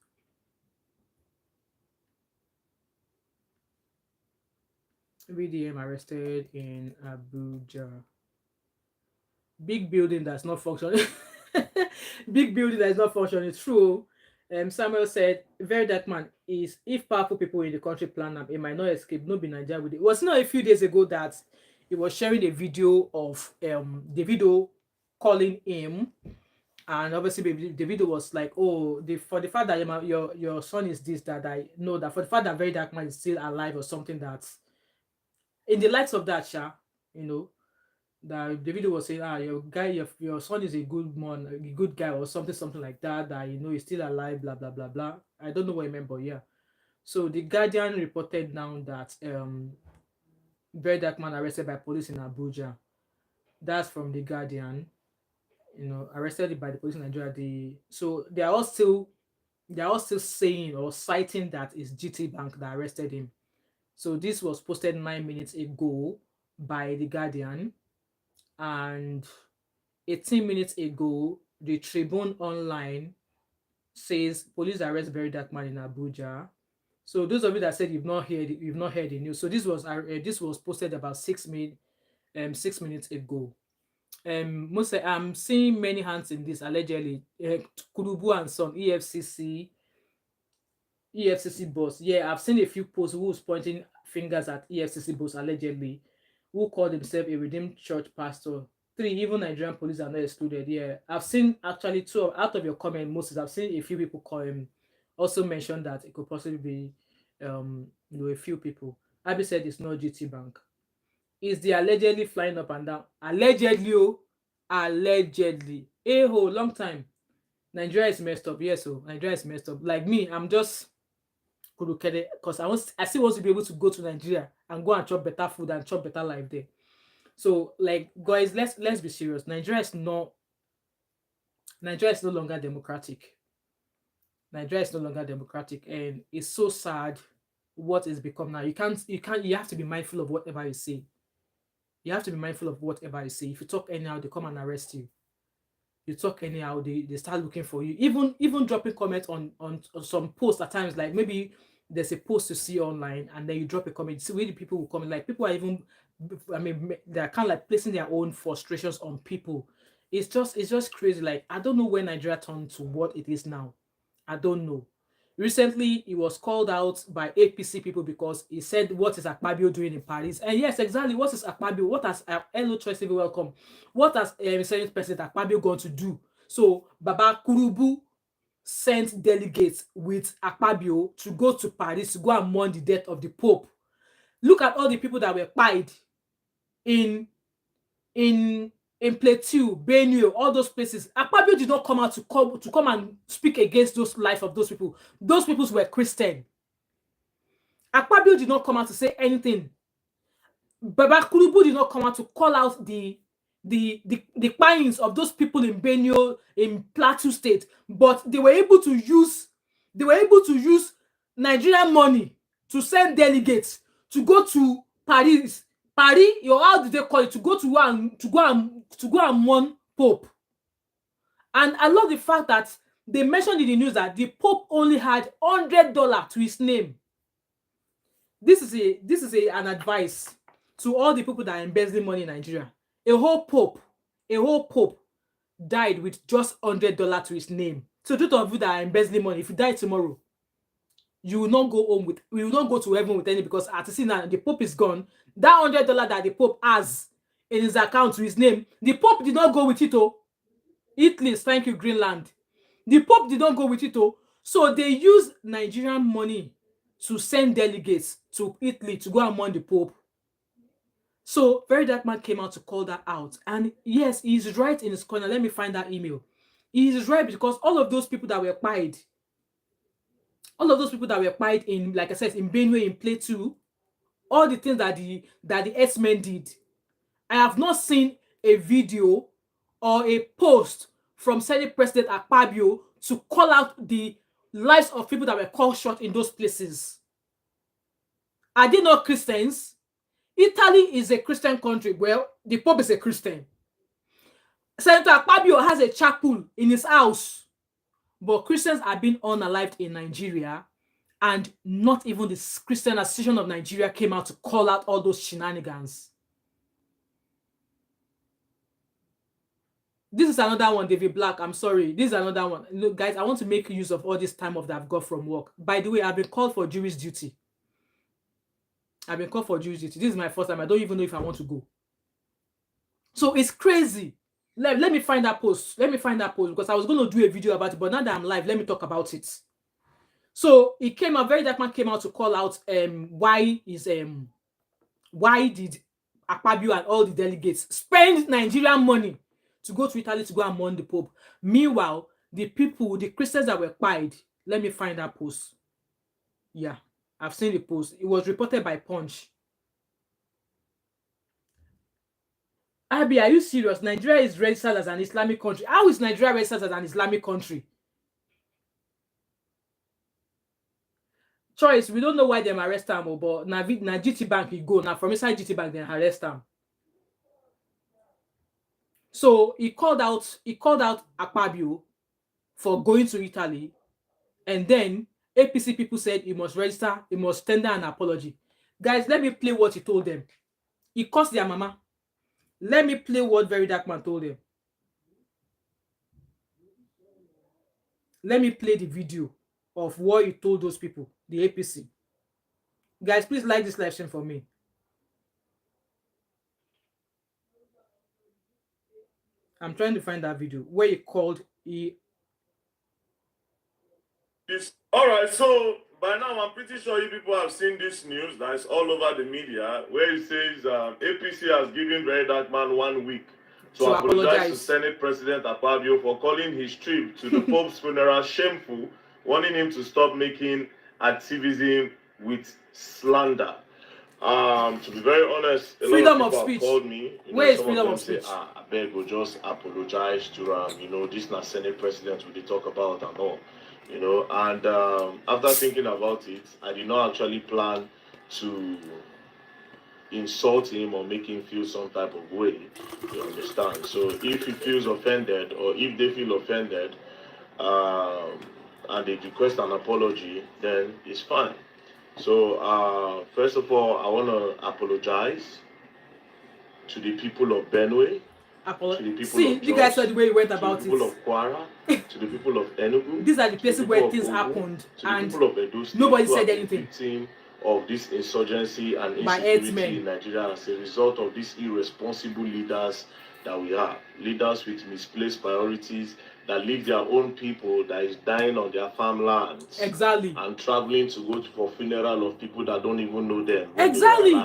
VDM arrested in Abuja. Big building that's not functioning. Big building that is not functioning. It's true. Samuel said, VeryDarkMan is if powerful people in the country plan them, it might not escape. No be Nigeria with it. Was not a few days ago that he was sharing a video of the video calling him, and obviously the video was like, oh, for the fact that your son is this, that I know that for the fact that VeryDarkMan is still alive or something, that's in the lights of that, you know, that the video was saying, your son is a good man, a good guy, or something like that, that you know he's still alive, blah blah blah blah. I don't know what I remember, yeah. So the Guardian reported now that VeryDarkMan arrested by police in Abuja. That's from the Guardian. You know, arrested by the police in Nigeria. So they are all still saying or citing that it's GTBank that arrested him. So this was posted 9 minutes ago by the Guardian, and 18 minutes ago, the Tribune Online says police arrest VeryDarkMan in Abuja. So those of you that said you've not heard the news. So this was posted about 6 minutes ago. I'm seeing many hands in this allegedly. Kurubu and some EFCC boss. Yeah, I've seen a few posts who's pointing fingers at EFCC boss allegedly, who called himself a redeemed church pastor. 3, even Nigerian police are not excluded. Yeah, I've seen actually 2 out of your comment, Moses. I've seen a few people call him. Also mentioned that it could possibly be, a few people. Abby said it's not GTBank. Is the allegedly flying up and down? Allegedly. Long time. Nigeria is messed up. Yes, Nigeria is messed up. Like me, I'm just because I still want to be able to go to Nigeria and go and chop better food and chop better life there. So, like, guys, let's be serious. Nigeria is no longer democratic. Nigeria is no longer democratic, and it's so sad what it's become now. You have to be mindful of whatever you say. You have to be mindful of whatever you say. If you talk anyhow, they come and arrest you. You talk anyhow, they start looking for you. Even dropping comments on some posts at times, like maybe there's a post to see online and then you drop a comment. See where the people will comment. Like people are even, they're kind of like placing their own frustrations on people. It's just crazy. Like, I don't know when Nigeria turned to what it is now. I don't know. Recently, he was called out by APC people because he said, what is Akpabio doing in Paris? And yes, exactly. What is Akpabio? What has Hello Choice TV Welcome? What has Senate President Akpabio going to do? So, Baba Kurubu sent delegates with Akpabio to go to Paris to go and mourn the death of the Pope. Look at all the people that were pied in Plateau, Benue, all those places. Akpabio did not come out to come and speak against those life of those people. Those people were Christian. Akpabio did not come out to say anything. Baba Kurubu did not come out to call out the crimes of those people in Benue, in Plateau State, but they were able to use They were able to use Nigerian money to send delegates to go to Paris, or how did they call it? To go and mourn Pope. And I love the fact that they mentioned in the news that the Pope only had $100 to his name. This is an advice to all the people that are embezzling money in Nigeria. A whole pope died with just $100 to his name. So those of you that are embezzling money, if you die tomorrow, you will not go home with, we will not go to heaven with any, because as you see now, the Pope is gone. That $100 that the Pope has in his account to his name, the Pope did not go with it. Oh, Italy, thank you, Greenland. The Pope did not go with it. Oh, so they use Nigerian money to send delegates to Italy to go and mourn the Pope. So VeryDarkMan came out to call that out. And yes, he's right in his corner. Let me find that email. He is right, because all of those people that were pied, in, like I said, in Benue, in Play 2, all the things that the X-Men did, I have not seen a video or a post from Senate President Akpabio to call out the lives of people that were caught short in those places. Are they not Christians? Italy is a Christian country. Well, the Pope is a Christian. Senator Akpabio has a chapel in his house, but Christians are being unalived in Nigeria, and not even the Christian Association of Nigeria came out to call out all those shenanigans. This is another one, David Black. I'm sorry. This is another one. Look, guys, I want to make use of all this time off that I've got from work. By the way, I've been called for juris duty. This is my first time. I don't even know if I want to go. So it's crazy. Let me find that post. Because I was going to do a video about it, but now that I'm live, let me talk about it. So it came out, VeryDarkMan came out to call out why did Akpabio and all the delegates spend Nigerian money to go to Italy to go and mourn the Pope. Meanwhile, the Christians that were pied, let me find that post. Yeah, I've seen the post. It was reported by Punch. Abi, are you serious? Nigeria is registered as an Islamic country. How is Nigeria registered as an Islamic country? Choice, we don't know why them arrest them, but na GTBank you go. Now from inside GTBank, they arrest them. So he called out Akpabio for going to Italy, and then APC people said he must register, he must tender an apology. Guys, let me play what he told them. He cursed their mama. Let me play what VeryDarkMan told them. Let me play the video of what he told those people, the APC. Guys, please like this live stream for me. I'm trying to find that video where he called All right, so by now I'm pretty sure you people have seen this news that is all over the media, where it says APC has given VeryDarkMan 1 week to apologize to Senate President Akpabio for calling his trip to the Pope's funeral shameful, warning him to stop making activism with slander. To be very honest, a freedom lot of of people speech. have called me. Where is freedom of speech? I beg you, just apologize to this not Senate President we talk about and all. And after thinking about it, I did not actually plan to insult him or make him feel some type of way. You understand? So if he feels offended, or if they feel offended, and they request an apology, then it's fine. So first of all, I want to apologize to the people of Benue. To the people See, of you guys saw the way he went about it. To the people of Kwara, to the people of Enugu. These are the places where things happened, and nobody said anything. Victim of this insurgency and insecurity in Nigeria as a result of these irresponsible leaders that we have. Leaders with misplaced priorities that leave their own people that is dying on their farmlands. Exactly. And traveling to go for funeral of people that don't even know them. Exactly.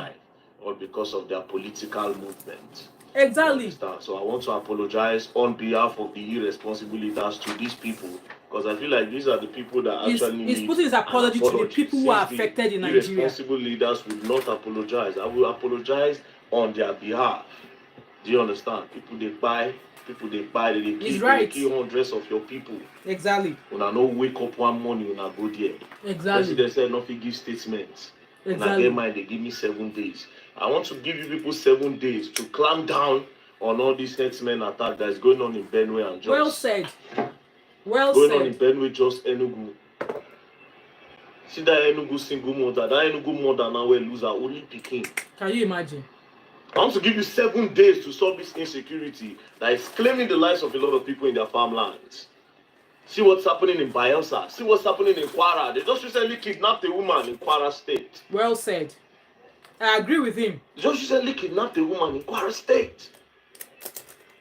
Or because of their political movement. Exactly. So I want to apologize on behalf of the irresponsible leaders to these people, because I feel like these are the people that actually need he's putting his apology to the people who are affected in Nigeria. Irresponsible leaders will not apologize. I will apologize on their behalf. Do you understand? People they buy people they buy, they He's kill, right. they kill hundreds of your people. Exactly. When I no wake up one morning, when I go there. Exactly. President said nothing give statements. When I Exactly. get mine, they give me 7 days. I want to give you people 7 days to clamp down on all these herdsmen attack that is going on in Benue and Jos. Well said. Well going said. on in Benue, Jos, Enugu. See that Enugu single mother, that Enugu mother now will lose her only picking. Can you imagine? I want to give you 7 days to stop this insecurity that is claiming the lives of a lot of people in their farmlands. See what's happening in Bayelsa. See what's happening in Kwara. They just recently kidnapped a woman in Kwara State. Well said. I agree with him. They just recently kidnapped a woman in Kwara State.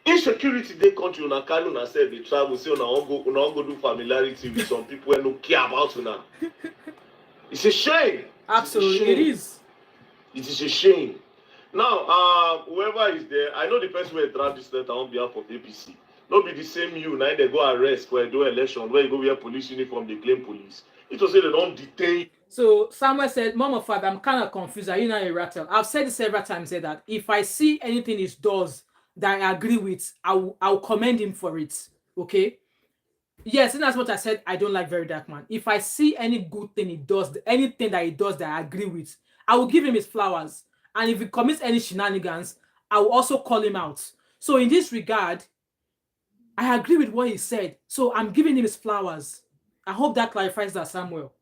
Insecurity they country una carry una say they travel say una go do familiarity with some people who don't care about una. It's a shame. Absolutely, it is. It is a shame. Now, whoever is there, I know the person who draft this letter on behalf of APC. Not be the same you. Now they go arrest where they do election, where you go wear police uniform, they claim police. It was say they don't detain. So Samuel said, Mom5, I'm kind of confused. Are you not a rattle? I've said it several times that if I see anything he does that I agree with, I'll commend him for it. Okay? Yes, and that's what I said. I don't like VeryDarkMan. If I see any good thing he does, anything that he does that I agree with, I will give him his flowers. And if he commits any shenanigans, I will also call him out. So in this regard, I agree with what he said. So I'm giving him his flowers. I hope that clarifies that, Samuel.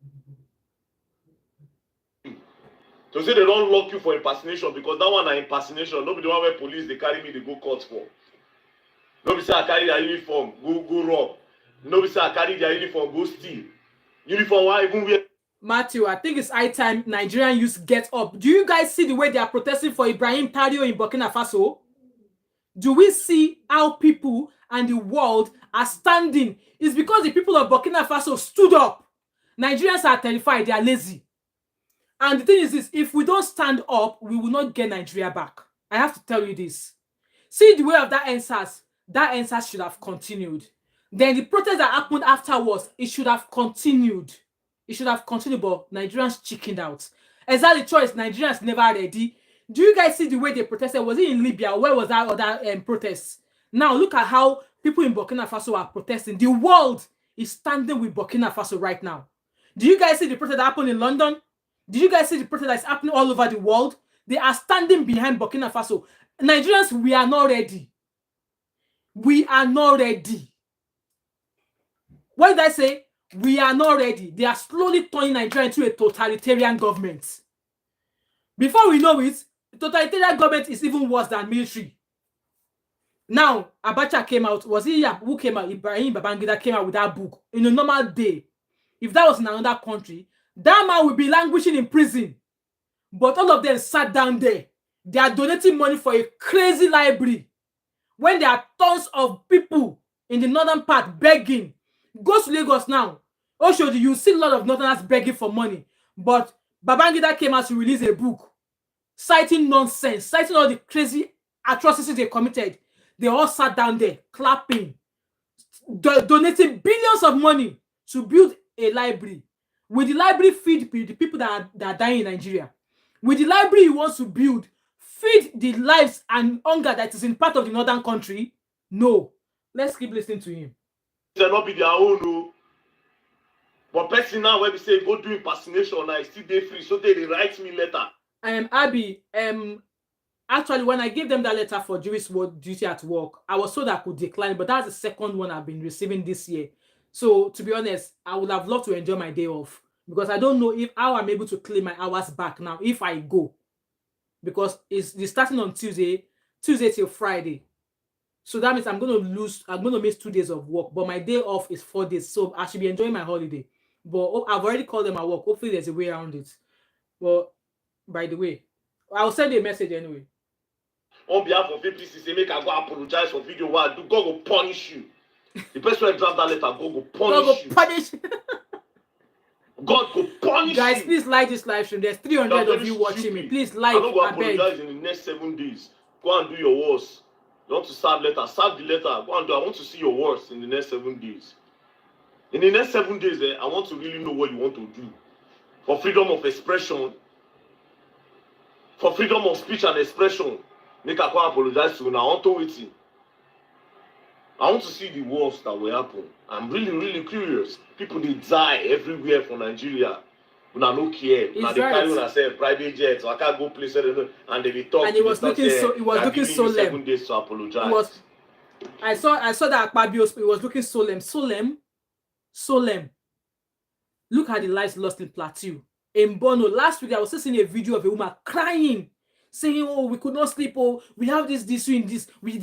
To say they don't lock you for impersonation because that one are impersonation. Nobody want where police they carry me, they go court for. Nobody say I carry their uniform, go rob. Nobody say I carry their uniform, go steal. Uniform, why even wear? Matthew, I think it's high time Nigerian youth get up. Do you guys see the way they are protesting for Ibrahim Tario in Burkina Faso? Do we see how people and the world are standing? It's because the people of Burkina Faso stood up. Nigerians are terrified, they are lazy. And the thing is this, if we don't stand up, we will not get Nigeria back. I have to tell you this. See the way of that answers should have continued. Then the protest that happened afterwards, it should have continued. It should have continued, but Nigerians chickened out. Exactly choice, Nigerians never ready. Do you guys see the way they protested? Was it in Libya? Where was that other protests? Now look at how people in Burkina Faso are protesting. The world is standing with Burkina Faso right now. Do you guys see the protest that happened in London? Did you guys see the protest that's happening all over the world? They are standing behind Burkina Faso. Nigerians, we are not ready. We are not ready. What did I say? We are not ready. They are slowly turning Nigeria into a totalitarian government. Before we know it, the totalitarian government is even worse than military. Now, Abacha came out. Was he who came out? Ibrahim Babangida came out with that book in a normal day. If that was in another country, that man would be languishing in prison. But all of them sat down there. They are donating money for a crazy library. When there are tons of people in the northern part begging. Go to Lagos now. Oshodi, you see a lot of northerners begging for money. But Babangida came out to release a book citing nonsense, citing all the crazy atrocities they committed. They all sat down there clapping, donating billions of money to build a library. Will the library feed the people that are dying in Nigeria? Will the library he wants to build feed the lives and hunger that is in part of the northern country? No. Let's keep listening to him. They not be their own, no. But person now when we say go do impersonation, I still dey free, so they write me letter. Abby, actually, when I gave them that letter for Jewish duty at work, I was told I could decline, but that's the second one I've been receiving this year. So, to be honest, I would have loved to enjoy my day off because I don't know how I'm able to claim my hours back now if I go. Because it's starting on Tuesday till Friday. So that means I'm going to miss 2 days of work, but my day off is 4 days. So I should be enjoying my holiday. But I've already called them at work. Hopefully there's a way around it. But by the way, I'll send you a message anyway. On behalf of APC, say make I go apologize for video what I do. God will punish you. The person who draft that letter, God will punish you. God will punish Guys, you. please like this live stream. There's 300 of you watching me. Please like. I'm not going to apologize in the next 7 days. Go and do your worst. You want to serve letter, serve the letter. Go and do. I want to see your worst in the next 7 days. In the next 7 days, I want to really know what you want to do. For freedom of expression, for freedom of speech and expression, make I go apologize to you. Now, I want to wait. I want to see the worst that will happen. I'm really, really curious. People they die everywhere for Nigeria. Una no care. Now they carry una say private jets. So I can't go places and they talk. And it was looking so. It was looking giving you solemn. 7 days to apologize. It was. I saw that Akpabio. It was looking solemn. Look at the lives lost in Plateau. In Bono, last week I was seeing a video of a woman crying, saying, "Oh, we could not sleep. Oh, we have this, we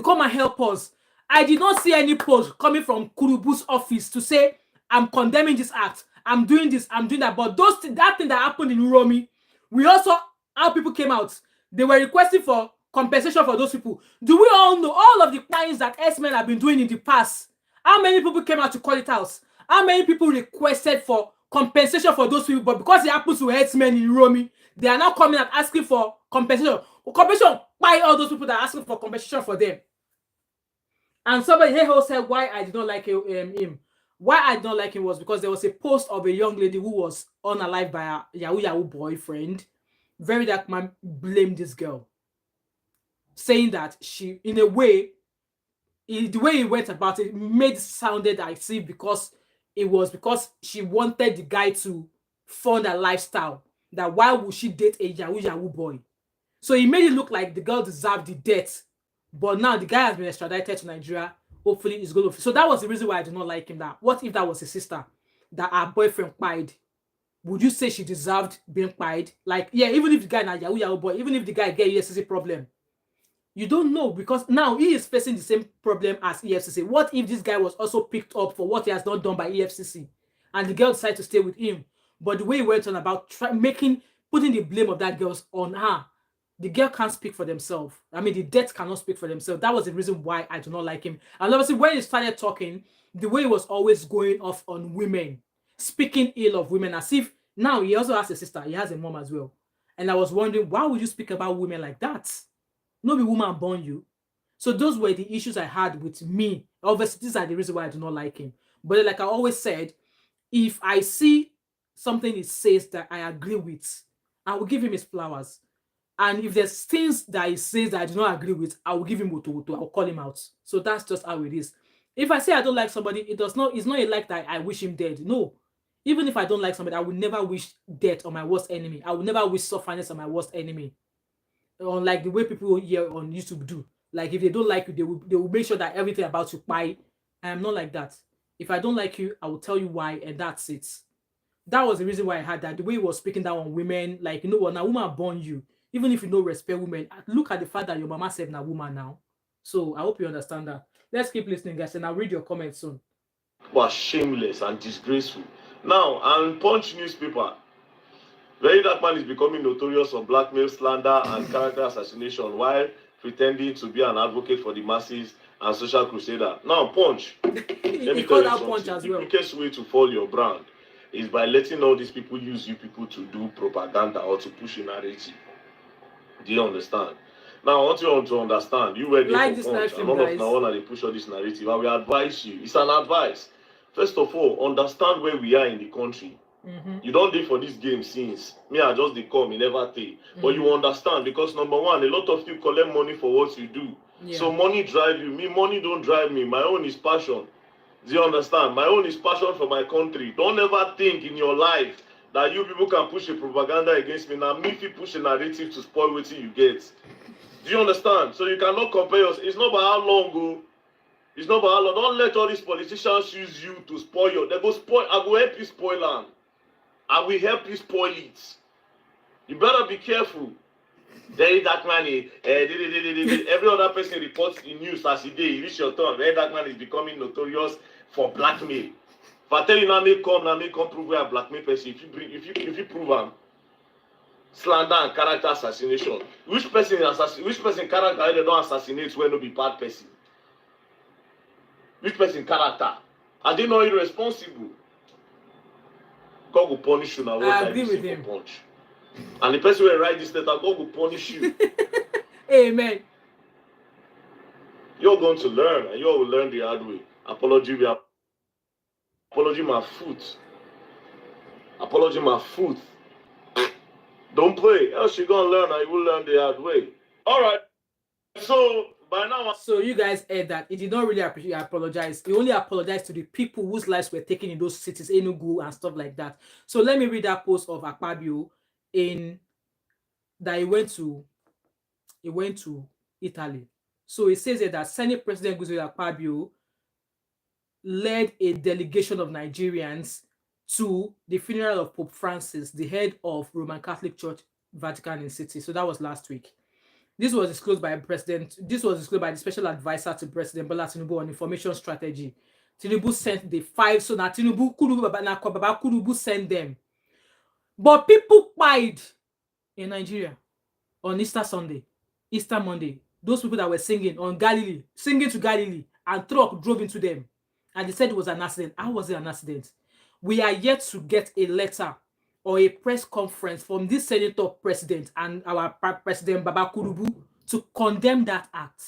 come and help us." I did not see any post coming from Kurubu's office to say, "I'm condemning this act. I'm doing this. I'm doing that." But that thing that happened in Uromi, we also how people came out. They were requesting for compensation for those people. Do we all know all of the crimes that S-men have been doing in the past? How many people came out to call it out? How many people requested for compensation for those people? But because it happens to herdsmen in Uromi, they are now coming and asking for compensation. Compensation by all those people that are asking for compensation for them. And somebody here said why I did not like him. Why I did not like him was because there was a post of a young lady who was unalived by a Yahoo boyfriend. VeryDarkMan blamed this girl, saying that she, in a way, the way he went about it made it sounded as if because she wanted the guy to fund her lifestyle. That why would she date a Yahoo boy? So he made it look like the girl deserved the debt. But now the guy has been extradited to Nigeria. Hopefully he's going to. So that was the reason why I do not like him. That what if that was his sister that her boyfriend pied? Would you say she deserved being pied? Like, yeah, even if the guy is a Yahoo boy, even if the guy get EFCC problem, you don't know, because now he is facing the same problem as EFCC. What if this guy was also picked up for what he has not done by EFCC, and the girl decided to stay with him? But the way he went on about putting the blame of that girl on her, the girl can't speak for themselves. I mean, the debt cannot speak for themselves. That was the reason why I do not like him. And obviously, when he started talking, the way he was always going off on women, speaking ill of women, as if now he also has a sister, he has a mom as well. And I was wondering, why would you speak about women like that? No be woman born you. So those were the issues I had with me. Obviously, these are the reasons why I do not like him. But like I always said, if I see something he says that I agree with, I will give him his flowers. And if there's things that he says that I do not agree with, I will give him woto. I will call him out. So that's just how it is. If I say I don't like somebody, it's not a like that I wish him dead. No. Even if I don't like somebody, I will never wish death on my worst enemy. I will never wish suffering on my worst enemy. Unlike the way people here on YouTube do. Like if they don't like you, they will make sure that everything about you buy. I am not like that. If I don't like you, I will tell you why, and that's it. That was the reason why I had that. The way he was speaking down on women, like, you know what, now woman born you. Even if you don't respect women, look at the fact that your mama said na woman now. So I hope you understand that. Let's keep listening, guys, and I'll read your comments soon. Was shameless and disgraceful. Now, and Punch newspaper. VeryDarkMan is becoming notorious for blackmail, slander, and character assassination while pretending to be an advocate for the masses and social crusader. Now, Punch. Let me tell you something. Punch as well. The quickest way to fall your brand is by letting all these people use you people to do propaganda or to push a narrative. Do you understand? Now, I want you all to understand. You were there for Punch, and none of now they push all this narrative. I will advise you. It's an advice. First of all, understand where we are in the country. You don't do for this game since. Me, I just come, you never take. But you understand, because number one, a lot of you collect money for what you do. Yeah. So money drive you. Me, money don't drive me. My own is passion. Do you understand? My own is passion for my country. Don't ever think in your life that you people can push a propaganda against me. Now, me, if you push a narrative to spoil what you get. Do you understand? So you cannot compare us. It's not by how long ago. It's not by how long. Don't let all these politicians use you to spoil your. They go spoil. I will help you spoil them. I will help you spoil it. You better be careful. VeryDarkMan, every other person reports in news as he did. You reach your turn. VeryDarkMan is becoming notorious for blackmail. If I tell you now, may come prove where a blackmail person. If you prove them, slander and character assassination. Which person character they don't assassinate when no be bad person? Which person character? Are they not irresponsible? God will punish you now. I agree with him. Punch. And the person will write this letter, God will punish you. Amen. You're going to learn, and you will learn the hard way. Apology my foot. Apology my foot. Don't play, else you're going to learn, and you will learn the hard way. All right. So By now, So you guys heard that he did not really apologize. He only apologized to the people whose lives were taken in those cities, Enugu and stuff like that. So let me read that post of Akpabio in that he went to Italy. So it says here that Senate President Godswill Akpabio led a delegation of Nigerians to the funeral of Pope Francis, the head of Roman Catholic Church, Vatican City. So that was last week. This was disclosed by the special advisor to President Bola Tinubu on information strategy. Tinubu sent the 5, so now Baba Kurubu sent them. But people cried in Nigeria on Easter Sunday, Easter Monday. Those people that were singing to Galilee, and truck drove into them. And they said it was an accident. How was it an accident? We are yet to get a letter or a press conference from this senator president and our president Baba Kurubu to condemn that act.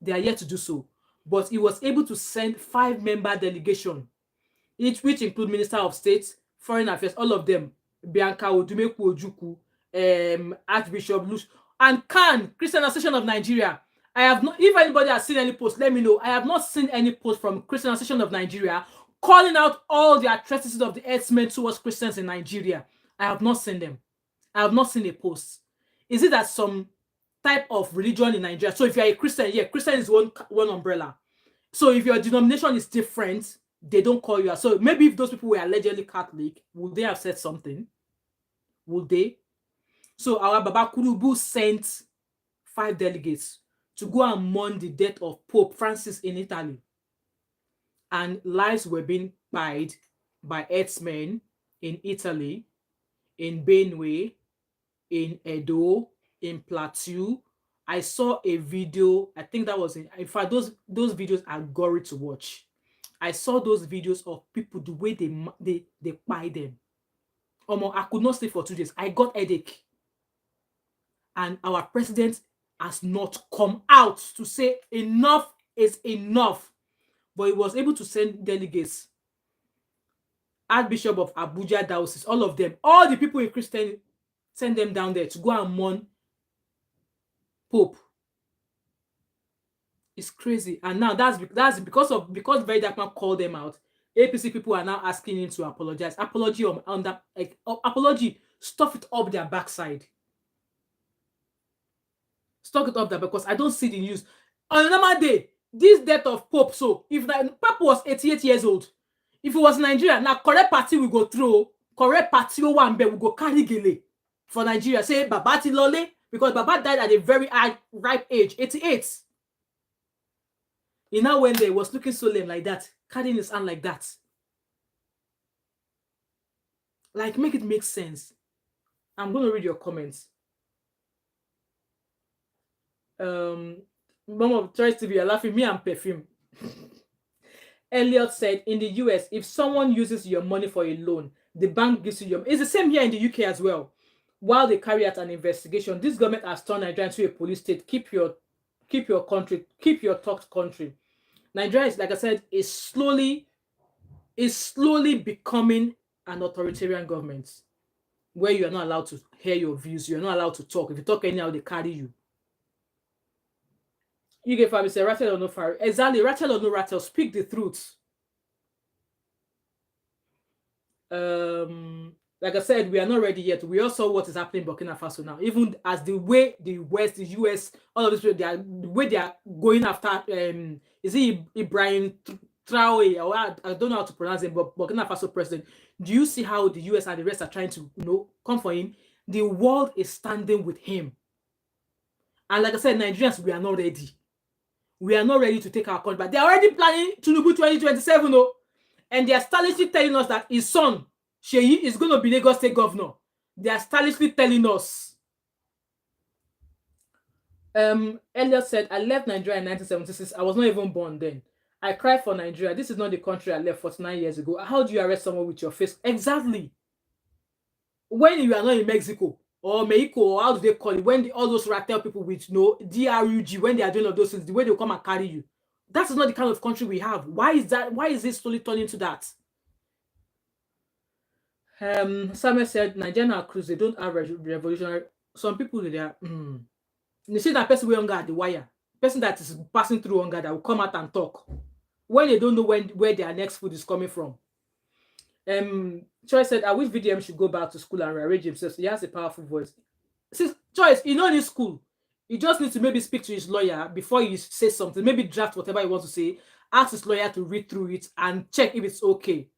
They are yet to do so. But he was able to send 5-member delegation, which include Minister of State, Foreign Affairs, all of them, Bianca Odumeku Ojukwu, Archbishop Lush, and Khan, Christian Association of Nigeria. I have not, if anybody has seen any post, let me know. I have not seen any post from Christian Association of Nigeria calling out all the atrocities of the herdsmen towards Christians in Nigeria. I have not seen them. I have not seen a post. Is it that some type of religion in Nigeria? So if you're a Christian, yeah, Christian is one umbrella. So if your denomination is different, they don't call you out. So maybe if those people were allegedly Catholic, would they have said something? Would they? So our Baba Kurubu sent 5 delegates to go and mourn the death of Pope Francis in Italy. And lives were being paid by herdsmen in Italy, in Benue, in Edo, in Plateau. I saw a video, I think that was in fact, those videos are gory to watch. I saw those videos of people, the way they buy them. I could not sleep for 2 days. I got headache. And our president has not come out to say enough is enough. But he was able to send delegates. Archbishop of Abuja Diocese, all of them, all the people in Christian, send them down there to go and mourn Pope. It's crazy. And now that's because VeryDarkMan called them out. APC people are now asking him to apologize. Apology on that, like, apology, stuff it up their backside. Stuff it up there, because I don't see the news. On a normal day, this death of Pope, so if Pope was 88 years old, if it was Nigeria, now correct party we go through, correct party one we go carry gele for Nigeria. Say Baba Tilole, because Baba died at a very ripe age, 88. He now went there, was looking so lame like that, carrying his hand like that. Like, make it make sense. I'm going to read your comments. Mom of Choice TV, you're laughing. Me and perfume. Elliot said, in the US, if someone uses your money for a loan, the bank gives you your... It's the same here in the UK as well. While they carry out an investigation, this government has turned Nigeria into a police state. Keep your country, keep your talk country. Nigeria is, like I said, is slowly becoming an authoritarian government where you are not allowed to hear your views. You're not allowed to talk. If you talk anyhow, they carry you. You get family say rattle or no fire. Exactly, rattle or no rattle. Speak the truth. Like I said, we are not ready yet. We all saw what is happening in Burkina Faso now. Even as the way the West, the US, all of this, the way they are going after is it Ibrahim Traore, or I don't know how to pronounce it, but Burkina Faso president. Do you see how the US and the rest are trying to come for him? The world is standing with him. And like I said, Nigerians, we are not ready. We are not ready to take our country back. They are already planning Tinubu 2027, and they are stylishly telling us that his son, Sheyi, is going to be Lagos State governor. They are stylishly telling us. Elliot said, I left Nigeria in 1976. I was not even born then. I cried for Nigeria. This is not the country I left 49 years ago. How do you arrest someone with your face? Exactly. When you are not in Mexico, or Mexico, or how do they call it? When all those rattel people with DRUG, when they are doing all those things, the way they come and carry you. That is not the kind of country we have. Why is that? Why is this slowly turning to that? Samuel said, Nigerian crews, they don't have revolutionary. Some people, they are. You see that person we on guard the wire. person that is passing through hunger that will come out and talk when they don't know where their next food is coming from. Choice said, I wish VDM should go back to school and rearrange himself. He has a powerful voice. See, Choice, he don't need school. He just needs to maybe speak to his lawyer before he says something. Maybe draft whatever he wants to say. Ask his lawyer to read through it and check if it's okay.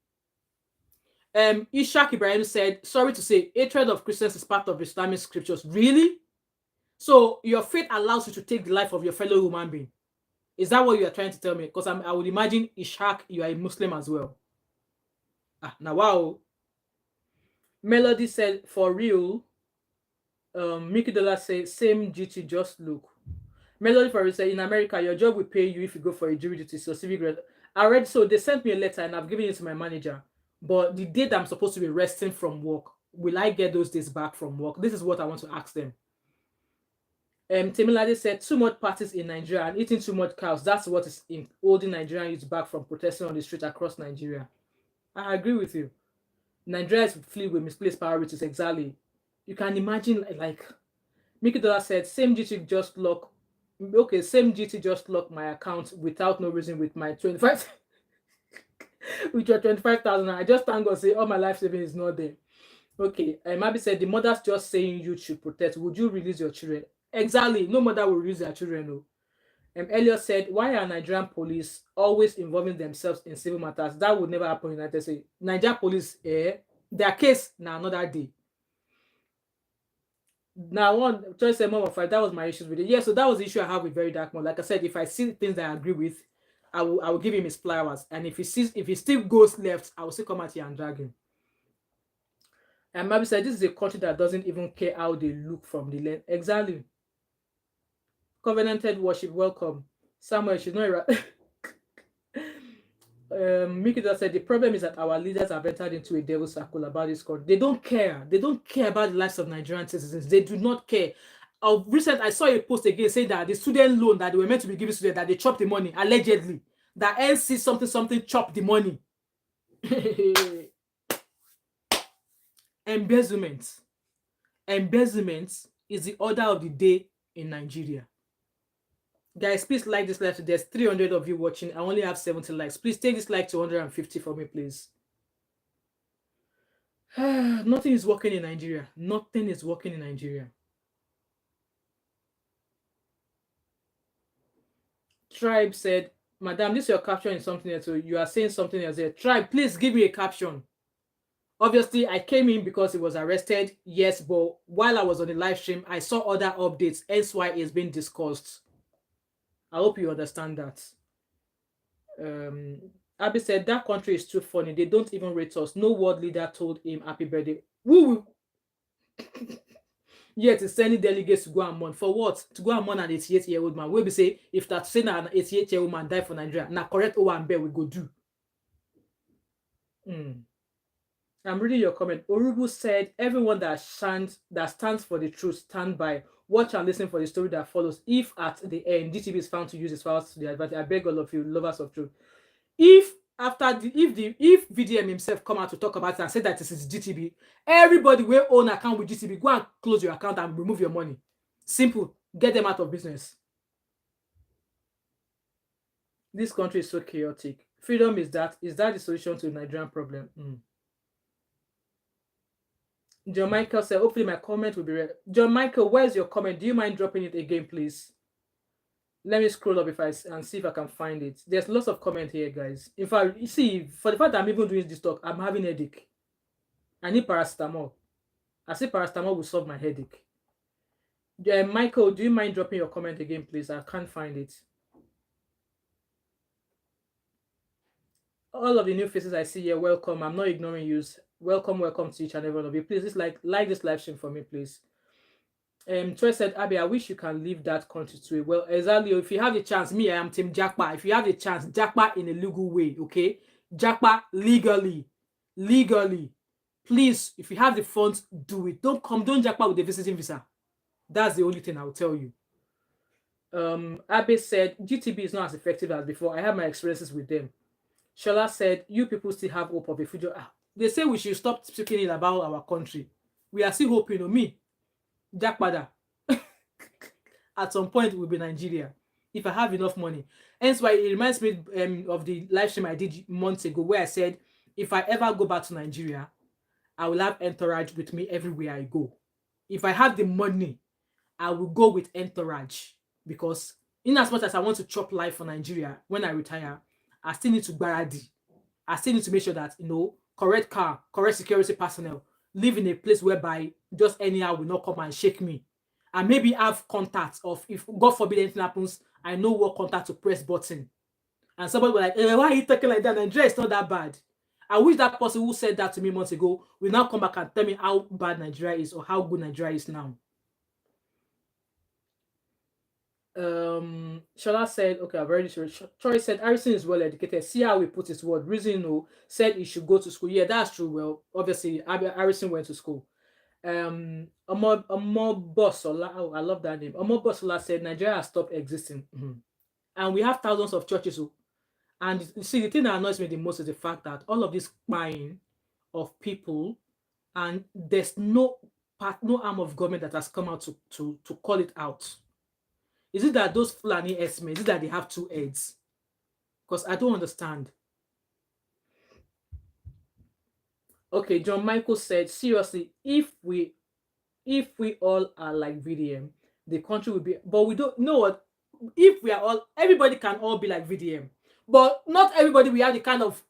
Ishaq Ibrahim said, sorry to say, hatred of Christians is part of Islamic scriptures. Really? So your faith allows you to take the life of your fellow human being. Is that what you are trying to tell me? Because I would imagine, Ishaq, you are a Muslim as well. Now wow. Melody said, for real. Mickey Dollar said, same GT, just look. Melody for real said, in America, your job will pay you if you go for a jury duty. So civic. I read, so they sent me a letter and I've given it to my manager. But the date I'm supposed to be resting from work, will I get those days back from work? This is what I want to ask them. Temilade said, too much parties in Nigeria and eating too much cows. That's what is holding Nigerian youth back from protesting on the street across Nigeria. I agree with you. Nigeria is filled with misplaced priorities. Exactly. You can imagine, like, Mickey Dollar said, same GT just lock. Okay, same GT just locked my account without no reason with my 25. With your 25,000. I just thank God, say all my life savings is not there. Okay, Mabi said, the mother's just saying you should protect. Would you release your children? Exactly. No mother will release their children. No. Elliot said, why are Nigerian police always involving themselves in civil matters? That would never happen in the United States. Nigerian police, their case now another day. Now, one Choice Thatmumof5, that was my issues with it. Yeah, so that was the issue I have with VeryDarkMan. Like I said, if I see things that I agree with, I will give him his flowers. And if he still goes left, I will still come at here and drag him. And Mabi said, this is a country that doesn't even care how they look from the lens. Exactly. Covenanted worship, welcome. Samuel, she's not Mickey just said, the problem is that our leaders have entered into a devil's circle about this country. They don't care. They don't care about the lives of Nigerian citizens. They do not care. I saw a post again saying that the student loan that they were meant to be giving students, that they chopped the money, allegedly. That NC something chopped the money. Embezzlement. Embezzlement is the order of the day in Nigeria. Guys, please like this live. There's 300 of you watching. I only have 70 likes. Please take this like to 150 for me, please. Nothing is working in Nigeria. Nothing is working in Nigeria. Tribe said, Madam, this your caption is something else. So you are saying something else here. Tribe, please give me a caption. Obviously, I came in because he was arrested. Yes, but while I was on the live stream, I saw other updates. Hence why it's been discussed. I hope you understand that. Abby said, that country is too funny. They don't even rate us. No world leader told him happy birthday. Woo! Yet he's sending delegates to go and mourn. For what? To go and mourn an 88-year-old man. We'll be say, if that's saying an 88-year-old man died for Nigeria, now correct Owambe we go do. I'm reading your comment. Orubu said, everyone that stands for the truth, stand by. Watch and listen for the story that follows. If at the end GTB is found to use his files to the advantage, I beg all of you, lovers of truth. If VDM himself come out to talk about it and say that this is GTB, everybody will own account with GTB. Go and close your account and remove your money. Simple. Get them out of business. This country is so chaotic. Freedom is that the solution to the Nigerian problem? John Michael said, hopefully my comment will be read. John Michael, where's your comment? Do you mind dropping it again, please? Let me scroll up and see if I can find it. There's lots of comment here, guys. In fact, you see, for the fact that I'm even doing this talk, I'm having a headache. I need paracetamol. I say paracetamol will solve my headache. Michael, do you mind dropping your comment again, please? I can't find it. All of the new faces I see here, welcome. I'm not ignoring you. Welcome to each and every one of you. Please just like this live stream for me, please. Troy said, Abby, I wish you can leave that country to a well. Exactly. If you have a chance, me, I am Team Jackpa. If you have a chance, Jackpa in a legal way, okay? Jackpa legally. Please, if you have the funds, do it. Don't Jackpa with a visiting visa. That's the only thing I will tell you. Abby said, GTB is not as effective as before. I have my experiences with them. Shola said, you people still have hope of a future. They say we should stop speaking about our country. We are still hoping on me. Jackpada. At some point, it will be Nigeria. if I have enough money. Hence why it reminds me of the live stream I did months ago where I said, if I ever go back to Nigeria, I will have entourage with me everywhere I go. If I have the money, I will go with entourage, because in as much as I want to chop life for Nigeria when I retire, I still need to gbaradi. I still need to make sure that, correct car, correct security personnel, live in a place whereby just anyhow will not come and shake me. And maybe have contacts of, if God forbid anything happens, I know what contact to press button. And somebody was like, why are you talking like that? Nigeria is not that bad. I wish that person who said that to me months ago will now come back and tell me how bad Nigeria is or how good Nigeria is now. Shola said, okay, I've already shared. Troy said, Harrison is well educated. See how he put his word. Reason, said he should go to school. Yeah, that's true. Well, obviously, Harrison went to school. Omobosola, I love that name. Omobosola said, Nigeria has stopped existing. And we have thousands of churches. And you see, the thing that annoys me the most is the fact that all of this buying of people, and there's no arm of government that has come out to call it out. Is it that those Fulani estimates, is it that they have two heads? Because I don't understand. Okay, John Michael said, seriously, if we all are like VDM, the country will be, but we don't know what, if we are all, everybody can all be like VDM, but not everybody will have the kind of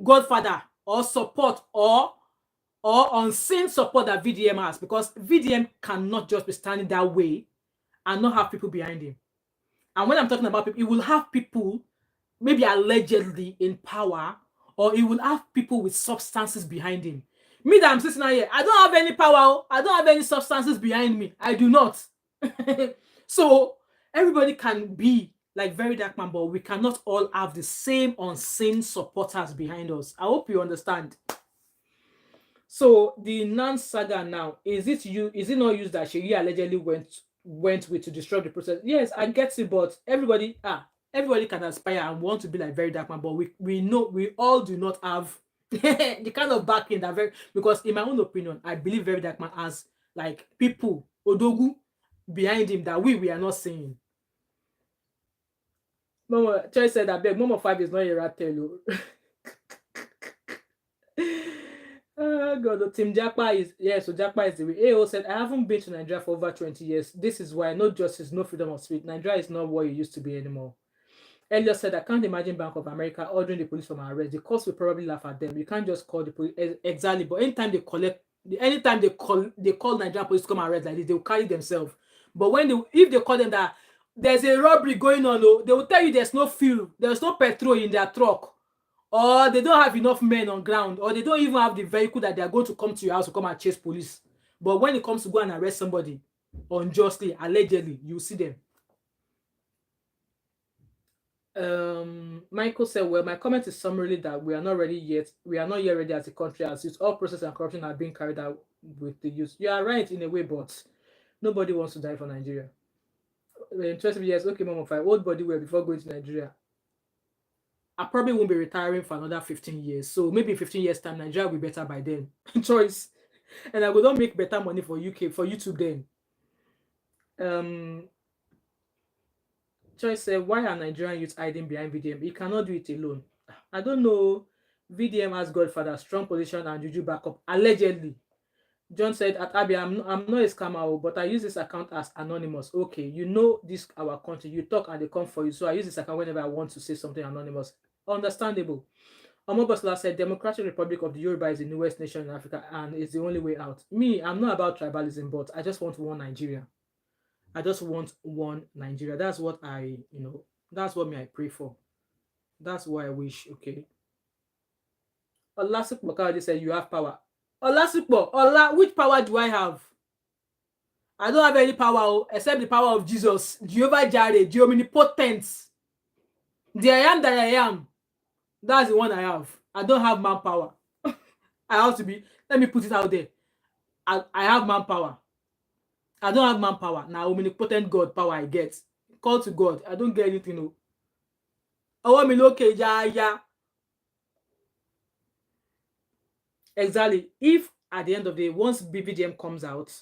godfather or support or unseen support that VDM has, because VDM cannot just be standing that way and not have people behind him. And when I'm talking about people, it will have people maybe allegedly in power, or it will have people with substances behind him. Me that I'm sitting here, I don't have any power, I don't have any substances behind me. I do not. So everybody can be like VeryDarkMan, but we cannot all have the same unseen supporters behind us. I hope you understand. So the Nan saga now, is it not used that she allegedly went with to destroy the process? Yes, I get it, but everybody can aspire and want to be like VeryDarkMan, but we know we all do not have the kind of backing that because in my own opinion, I believe VeryDarkMan has like people odogu behind him that we are not seeing. Mama Choice said that Momo5 is not a rat tail. Oh God, Team Japa is, so Japa is the way. AO said, I haven't been to Nigeria for over 20 years. This is why no justice, no freedom of speech. Nigeria is not what it used to be anymore. Elliot said, I can't imagine Bank of America ordering the police from our arrest. The cops will probably laugh at them. You can't just call the police. Exactly. But anytime they call Nigerian police to come and arrest like this, they will carry themselves. But if they call them that there's a robbery going on, they will tell you there's no fuel, there's no petrol in their truck, or they don't have enough men on ground, or they don't even have the vehicle that they are going to come to your house to come and chase police. But when it comes to go and arrest somebody unjustly, allegedly, you see them. Michael said, well, my comment is summarily that we are not yet ready as a country, as it's all process and corruption are being carried out with the youth. You are right in a way, but nobody wants to die for Nigeria. Interesting, yes, okay, Momo5, old body well before going to Nigeria. I probably won't be retiring for another 15 years. So maybe 15 years time, Nigeria will be better by then. Choice. And I will not make better money for YouTube then. Choice said, why are Nigerian youths hiding behind VDM? He cannot do it alone. I don't know. VDM has Godfather, strong position, and juju backup. Allegedly. John said, at Abia, I'm not a scammer, but I use this account as anonymous. Okay, you know this our country. You talk and they come for you. So I use this account whenever I want to say something anonymous. Understandable. Omobosla said, Democratic Republic of the Yoruba is the newest nation in Africa and it's the only way out. Me, I'm not about tribalism, but I just want one Nigeria. I just want one Nigeria. That's what that's what I pray for. That's what I wish, okay? Olasuk Makadi said, you have power. Olasukbo, which power do I have? I don't have any power except the power of Jesus, Jehovah Jireh, the omnipotent. The I am that I am. That's the one I have. I don't have manpower. I have to be, let me put it out there. I have manpower. I don't have manpower. Now, omnipotent God power I get. Call to God. I don't get anything. I want me okay, yeah. Exactly. If at the end of the day, once BVDM comes out,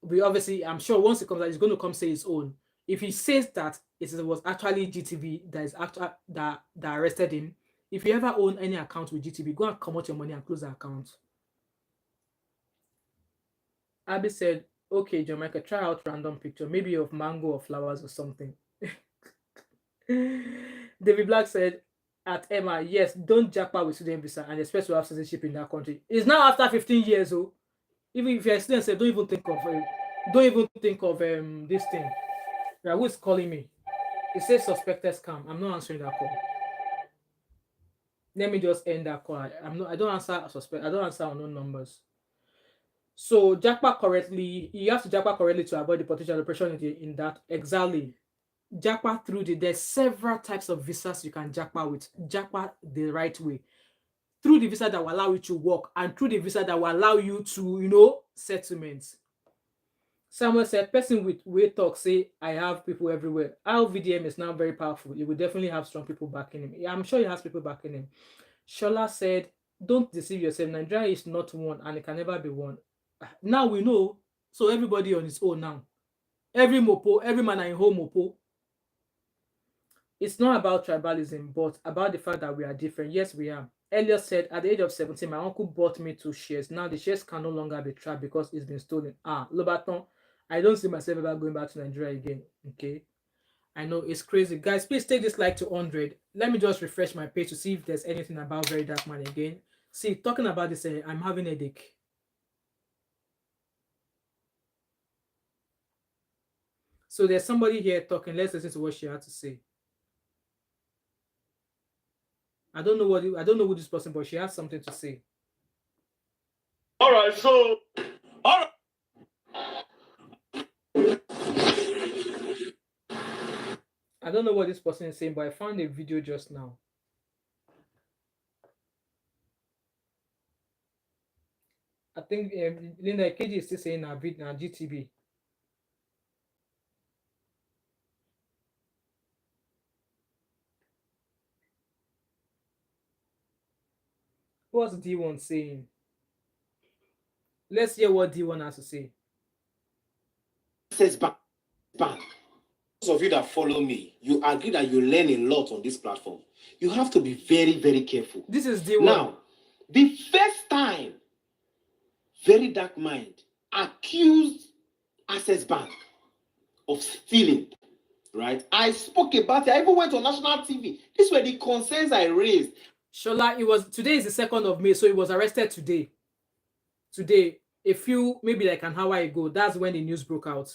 I'm sure once it comes out, it's going to come say its own. If he says that it was actually GTB that is actually that arrested him, if you ever own any account with GTB, go and come out your money and close the account. Abby said, okay, Jamaica, try out random picture, maybe of mango or flowers or something. David Black said, at Emma, yes, don't jackpot with student visa and expect to have citizenship in that country. It's now after 15 years, oh. Even if you're a student, don't even think of this thing. Yeah, who's calling me? It says suspected scam. I'm not answering that call. Let me just end that call. I don't answer unknown numbers. So jackpot correctly, you have to jackpot correctly to avoid the potential operation in that. Exactly. Jackpot there's several types of visas you can jackpot with. Jackpot the right way. Through the visa that will allow you to work and through the visa that will allow you to, settlements. Samuel said, person with way talk say, I have people everywhere. Our VDM is now very powerful. He will definitely have strong people backing him. Yeah, I'm sure he has people backing him. Shola said, don't deceive yourself. Nigeria is not one and it can never be one. Now we know. So everybody on his own now. Every man in home mopo. It's not about tribalism, but about the fact that we are different. Yes, we are. Elliot said, at the age of 17, my uncle bought me 2 shares. Now the shares can no longer be tracked because it's been stolen. Lobaton, I don't see myself ever going back to Nigeria again. Okay. I know it's crazy. Guys, please take this like to 100. Let me just refresh my page to see if there's anything about VeryDarkMan again. See, talking about this, I'm having a headache. So there's somebody here talking. Let's listen to what she had to say. I don't know who this person, but she has something to say. All right, so all right. I don't know what this person is saying, but I found a video just now. I think Linda KG is still saying now GTB. What's D1 saying? Let's hear what D1 has to say. Says bank. Those of you that follow me, you agree that you learn a lot on this platform. You have to be very, very careful. This is D1. Now, the first time VeryDarkMan accused Access Bank of stealing, right? I spoke about it. I even went on national TV. These were the concerns I raised. Shola, today is the 2nd of May, so he was arrested today. Today, maybe like an hour ago, that's when the news broke out.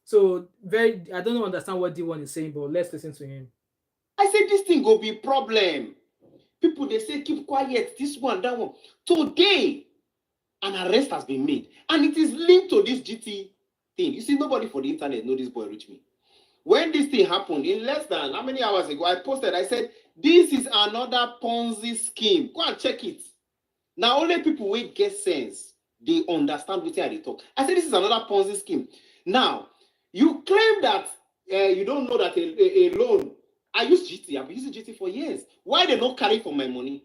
So I don't understand what D1 is saying, but let's listen to him. I said this thing go be problem. People they say keep quiet, this one, that one. Today, an arrest has been made, and it is linked to this GT thing. You see, nobody for the internet know this boy reach me. When this thing happened, in less than how many hours ago, I posted, I said, this is another Ponzi scheme. Go and check it. Now, only people who get sense, they understand what they talk. I said, this is another Ponzi scheme. Now, you claim that you don't know that a loan. I use GT. I've been using GT for years. Why they not carry for my money?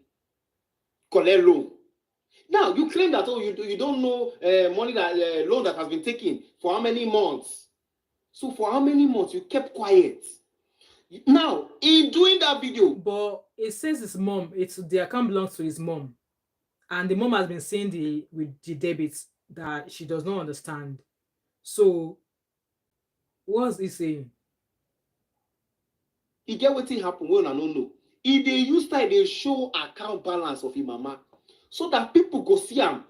Collect loan. Now, you claim that, you don't know money that loan that has been taken for how many months? So for how many months you kept quiet? Now, in doing that video, but it says his mom. The account belongs to his mom, and the mom has been saying with the debits that she does not understand. So, what's he saying? He get what happened. Well, I don't know. If they use that, they show account balance of his mama, so that people go see him.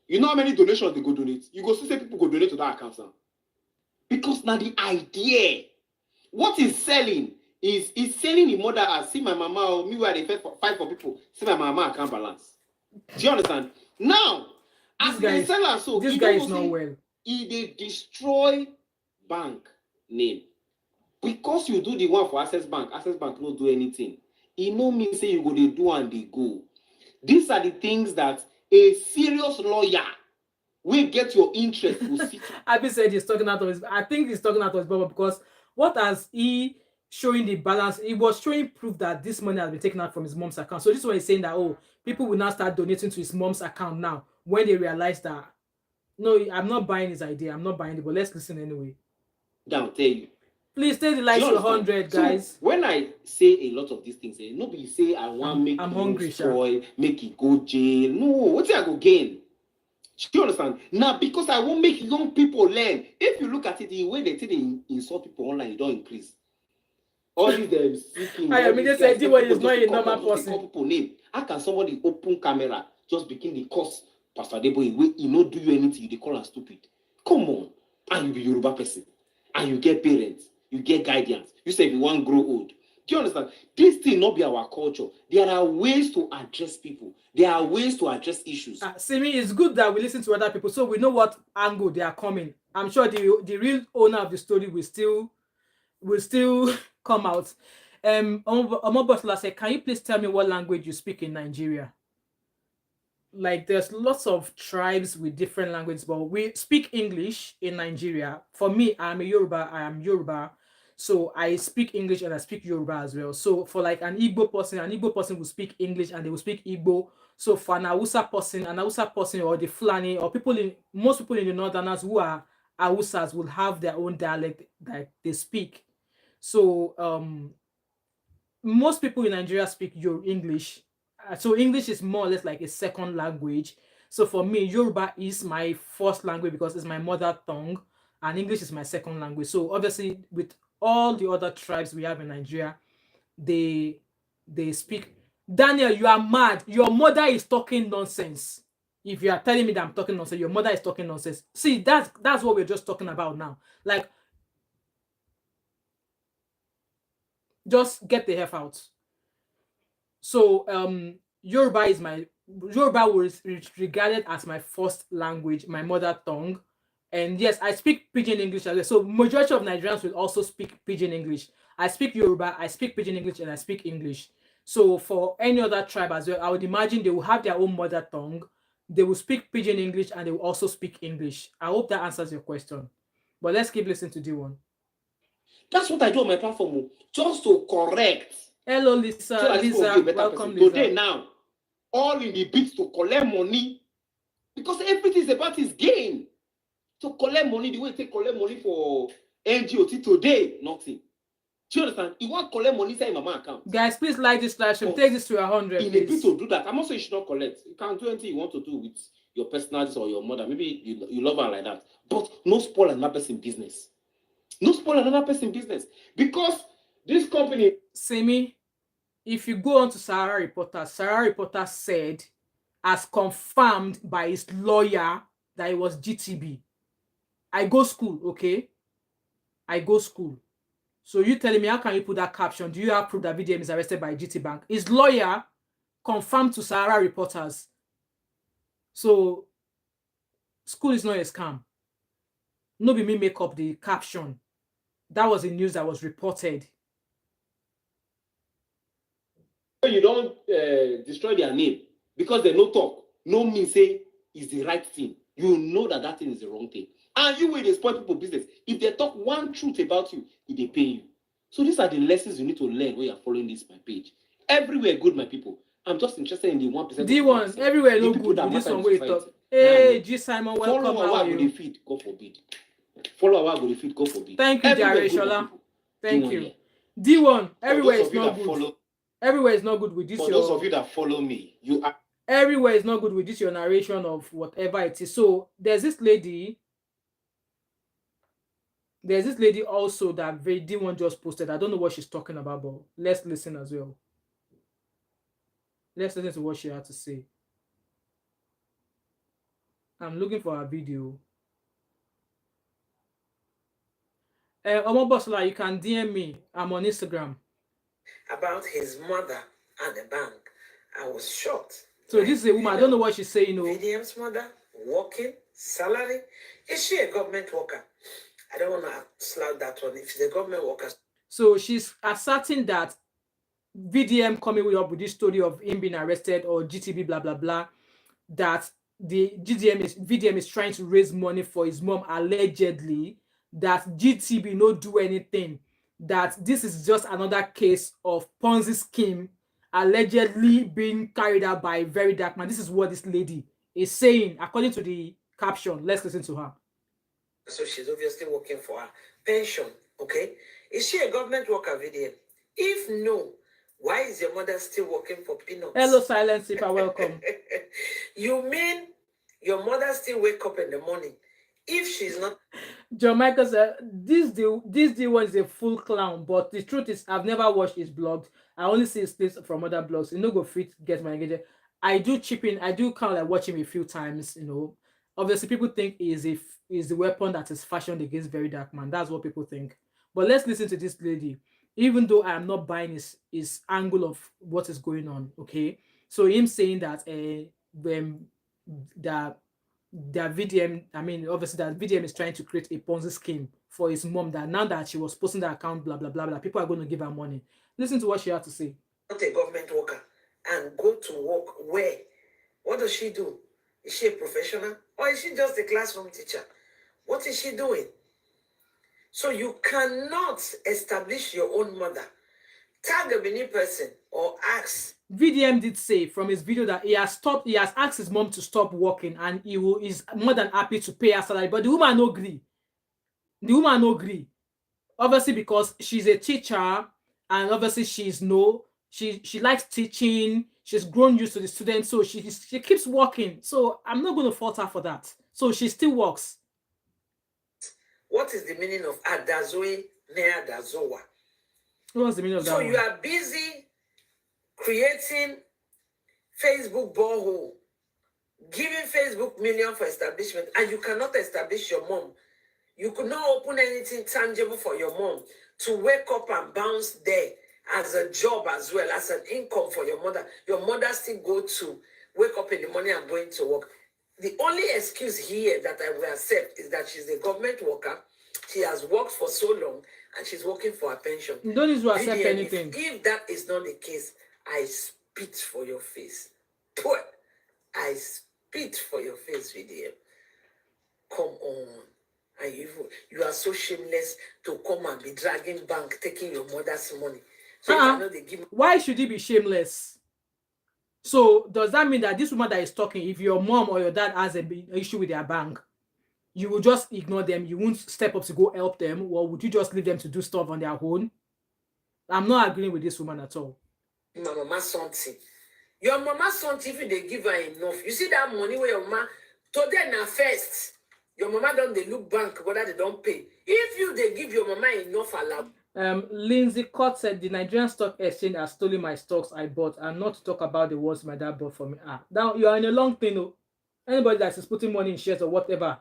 You know how many donations they go donate? You go see say people go donate to that account now. Because now the idea, what he's selling is selling the mother as see my mama or me where they fight for people, see my mama account balance. Do you understand? Now, as they sell so this guy is not well. They destroy bank name. Because you do the one for Access Bank no do anything. It no mean say you go they do and they go. These are the things that a serious lawyer will get your interest to see. Abi said he's talking out of his. I think he's talking out of his bubble because what has he showing the balance? He was showing proof that this money has been taken out from his mom's account. So this is why he's saying that people will now start donating to his mom's account now when they realize that. No, I'm not buying his idea. I'm not buying it, but let's listen anyway. Down tell you. Please take the Do you lights to understand? 100, So guys. when I say a lot of these things, nobody say I want make I'm you hungry, spoil, make it go jail. No, what I go gain? Do you understand? Now, because I won't make young people learn. If you look at it, the way they insult people online, it don't increase. All these them speaking, I all immediately these said, guys, D1 is people not just a come normal out, just they call person. people name. How can somebody open camera just begin the curse Pastor Adeboye? He no do you anything, they call him stupid. Come on, and you be Yoruba person, and you get parents, you get guidance. You say if you want grow old. Do you understand? This thing not be our culture. There are ways to address people. There are ways to address issues. Simi, it's good that we listen to other people so we know what angle they are coming. I'm sure the real owner of the story will still come out. Omobosla said, can you please tell me what language you speak in Nigeria? Like, there's lots of tribes with different languages, but we speak English in Nigeria. For me, I am Yoruba. So I speak English and I speak Yoruba as well. So for like an Igbo person will speak English and they will speak Igbo. So for an Hausa person or the Fulani or most people in the Northerners who are Hausas will have their own dialect that they speak. So most people in Nigeria speak your English. So English is more or less like a second language. So for me, Yoruba is my first language because it's my mother tongue, and English is my second language. So obviously, with all the other tribes we have in Nigeria, they speak. Daniel, you are mad. Your mother is talking nonsense. If you are telling me that I'm talking nonsense, your mother is talking nonsense. See, that's what we're just talking about now. Like, just get the F out. So Yoruba was regarded as my first language, my mother tongue. And yes, I speak Pidgin English as well. So majority of Nigerians will also speak Pidgin English. I speak Yoruba, I speak Pidgin English, and I speak English. So for any other tribe as well, I would imagine they will have their own mother tongue. They will speak Pidgin English and they will also speak English. I hope that answers your question. But let's keep listening to D1. That's what I do on my platform, just to correct. Hello, Lisa. So Lisa, welcome, Lisa. Today now, all in the bid to collect money, because everything is about his gain. To collect money, the way they collect money for NGOT today, nothing. Do you understand? You want to collect money inside mama account. Guys, please like this live stream. Take this to 100. In a bid to do that, I'm not saying you should not collect. You can do anything you want to do with your personality or your mother. Maybe you love her like that. But no spoil another person's business. No spoil another person's business. Because this company. Simi, if you go on to Sahara Reporter said, as confirmed by his lawyer, that it was GTB. I go school, okay? I go school. So you telling me, how can you put that caption? Do you have proof that VDM is arrested by GTBank? His lawyer confirmed to Sahara Reporters. So school is not a scam. No be me make up the caption. That was the news that was reported. You don't destroy their name because they no talk. No mean say is the right thing. You know that thing is the wrong thing. And you will spoil people's business. If they talk one truth about you, they pay you. So these are the lessons you need to learn when you're following this my page. Everywhere good, my people. I'm just interested in the 1%. D1, everywhere no good with this one where you talk. Hey, G Simon, welcome. Follow our good feed, God forbid. Follow our good feed, God forbid. Thank you, Jare Shola. Thank you. D1, everywhere is not good. Everywhere is not good with this. For those of you that follow me, you are. Everywhere is not good with this your narration of whatever it is. So there's this lady also that D1 just posted. I don't know what she's talking about, but let's listen as well. Let's listen to what she had to say. I'm looking for her video. Omobosla, you can DM me. I'm on Instagram. About his mother at the bank. I was shocked. So this is a woman. I don't know what she's saying. VDM's mother, working, salary. Is she a government worker? I don't want to slap that one. If she's a government worker. So she's asserting that VDM coming up with this story of him being arrested or GTB blah blah blah, that the VDM is trying to raise money for his mom allegedly, that GTB no do anything, that this is just another case of Ponzi scheme allegedly being carried out by VeryDarkMan. This is what this lady is saying according to the caption. Let's listen to her. So she's obviously working for her pension. Okay, is she a government worker, VDM? If no, why is your mother still working for peanuts? Hello, silent sleeper, welcome. You mean your mother still wake up in the morning if she's not? John Michael said, this one is a full clown, but the truth is, I've never watched his blog. I only see his clips from other blogs. You know, go fit get my engagement. I do chip in. I do kind of like watch him a few times. You know, obviously people think he is the weapon that is fashioned against VeryDarkMan. That's what people think. But let's listen to this lady. Even though I am not buying his angle of what is going on. Okay, so him saying that when that VDM, I mean, obviously that VDM is trying to create a Ponzi scheme for his mom, that now that she was posting the account, blah, blah, blah, blah, people are going to give her money. Listen to what she had to say. Not a government worker and go to work where? What does she do? Is she a professional or is she just a classroom teacher? What is she doing? So you cannot establish your own mother. Tag a Benin person or ask. VDM did say from his video that he has asked his mom to stop working and is more than happy to pay her salary, but the woman no agree. The woman no agree. Obviously because she's a teacher and obviously she likes teaching. She's grown used to the students, so she keeps working. So I'm not going to fault her for that. So she still works. What is the meaning of Adazoe Nea Dazoa? What's the meaning of that? So you are busy creating Facebook borehole, giving Facebook million for establishment, and you cannot establish your mom. You could not open anything tangible for your mom to wake up and bounce there as a job as well, as an income for your mother. Your mother still go to wake up in the morning and going to work. The only excuse here that I will accept is that she's a government worker. She has worked for so long and she's working for her pension. You don't need to accept anything. If that is not the case, I spit for your face. Put. I spit for your face, VDM. Come on. And you are so shameless to come and be dragging bank, taking your mother's money. So they give. Why should he be shameless? So does that mean that this woman that is talking, if your mom or your dad has an issue with their bank, you will just ignore them? You won't step up to go help them, or would you just leave them to do stuff on their own? I'm not agreeing with this woman at all. My mama something. Your mama something, if they give her enough. You see that money where your mama today na first. Your mama don't they look bank, whether they don't pay. If you they give your mama enough allowance. Lindsay Cott said the Nigerian Stock Exchange has stolen my stocks I bought, and not to talk about the ones my dad bought for me. Now you are in a long thing. No? Anybody that is putting money in shares or whatever.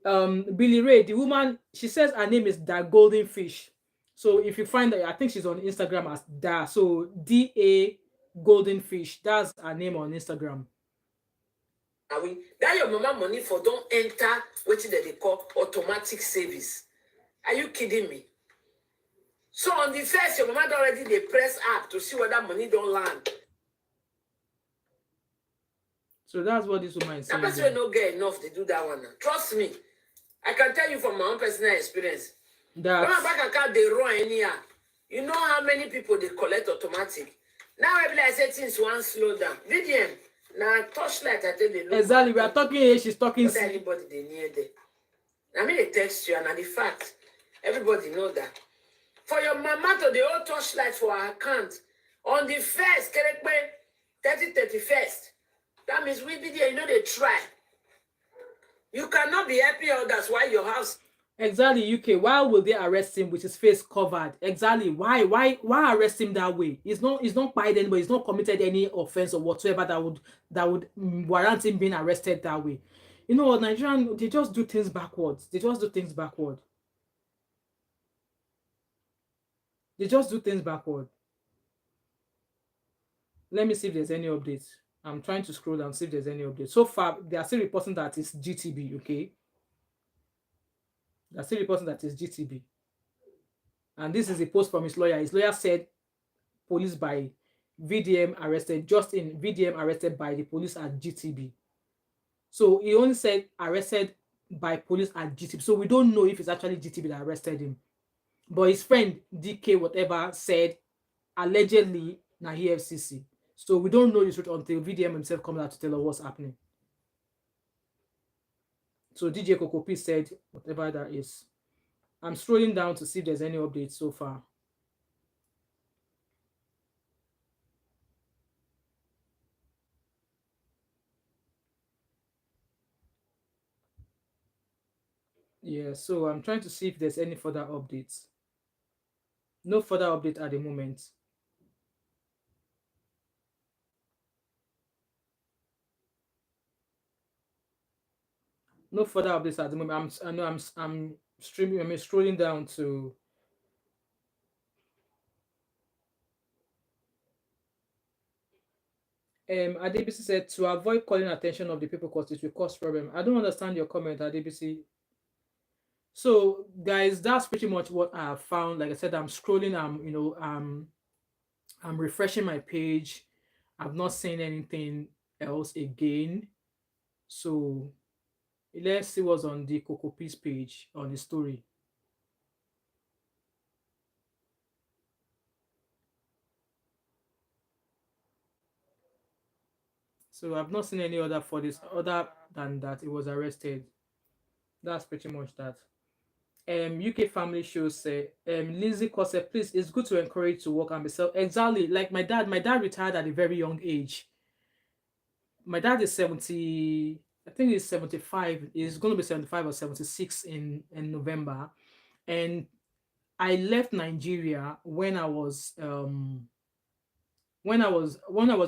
Billy Ray, the woman, she says her name is Da Golden Fish. So if you find that, I think she's on Instagram as Da. So DA Golden Fish. That's her name on Instagram. That your mama money for don't enter what they call automatic savings. Are you kidding me? So on the first, your mama already they press up to see whether money don't land. So that's what this woman is saying. That person don't get enough to do that one. Trust me. I can tell you from my own personal experience. When my bank account they run anyhow, you know how many people they collect automatic. Now I be like say things want slow down. VDM. Now touchlight I tell you. Exactly, we are talking here, she's talking. Not anybody they near there. I mean they text you and the fact. Everybody know that. For your mama to the old touchlight for her account on the first, correct me, 31st. That means we be there, you know they try. You cannot be happy others while your house. Exactly, UK. Why will they arrest him with his face covered? Exactly. Why arrest him that way? He's not by anybody. He's not committed any offense or whatsoever that would warrant him being arrested that way. You know what, Nigerian, they just do things backwards. They just do things backward. They just do things backward. Let me see if there's any updates. I'm trying to scroll down, see if there's any updates. So far, they are still reporting that it's GTB, okay? They are still reporting that it's GTB. And this is a post from his lawyer. His lawyer said, police by VDM arrested, VDM arrested by the police at GTB. So he only said arrested by police at GTB. So we don't know if it's actually GTB that arrested him. But his friend, DK, whatever, said allegedly na EFCC. So we don't know the truth until VDM himself comes out to tell us what's happening. So DJ Kokopi said whatever that is. I'm scrolling down to see if there's any updates so far. Yeah, so I'm trying to see if there's any further updates. No further update at the moment. No further updates at the moment. I know I'm streaming. I'm scrolling down to. Adebisi said to avoid calling attention of the people because it will cause problem. I don't understand your comment, Adebisi. So guys, that's pretty much what I have found. Like I said, I'm scrolling. I'm refreshing my page. I've not seen anything else again. So let's see what's on the Cocopi's page on the story. So I've not seen any other for this other than that it was arrested. That's pretty much that. UK Family Show say Lizzie Cosset, please, it's good to encourage to work and be self. Exactly. Like my dad retired at a very young age. My dad is 70, I think he's 75. He's going to be 75 or 76 in November. And I left Nigeria when I was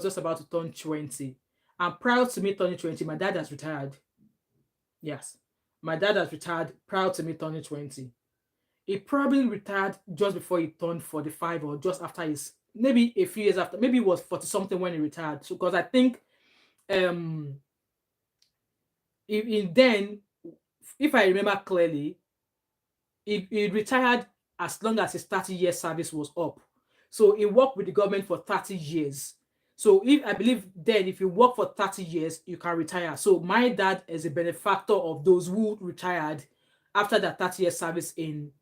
just about to turn 20. And prior to me turning 20, my dad has retired. Yes. My dad has retired prior to me turning 20. He probably retired just before he turned 45 or just after his, maybe a few years after, maybe it was 40 something when he retired. So because I think if I remember clearly, he retired as long as his 30-year service was up. So he worked with the government for 30 years. So if I believe then if you work for 30 years, you can retire. So my dad is a benefactor of those who retired after that 30-year service in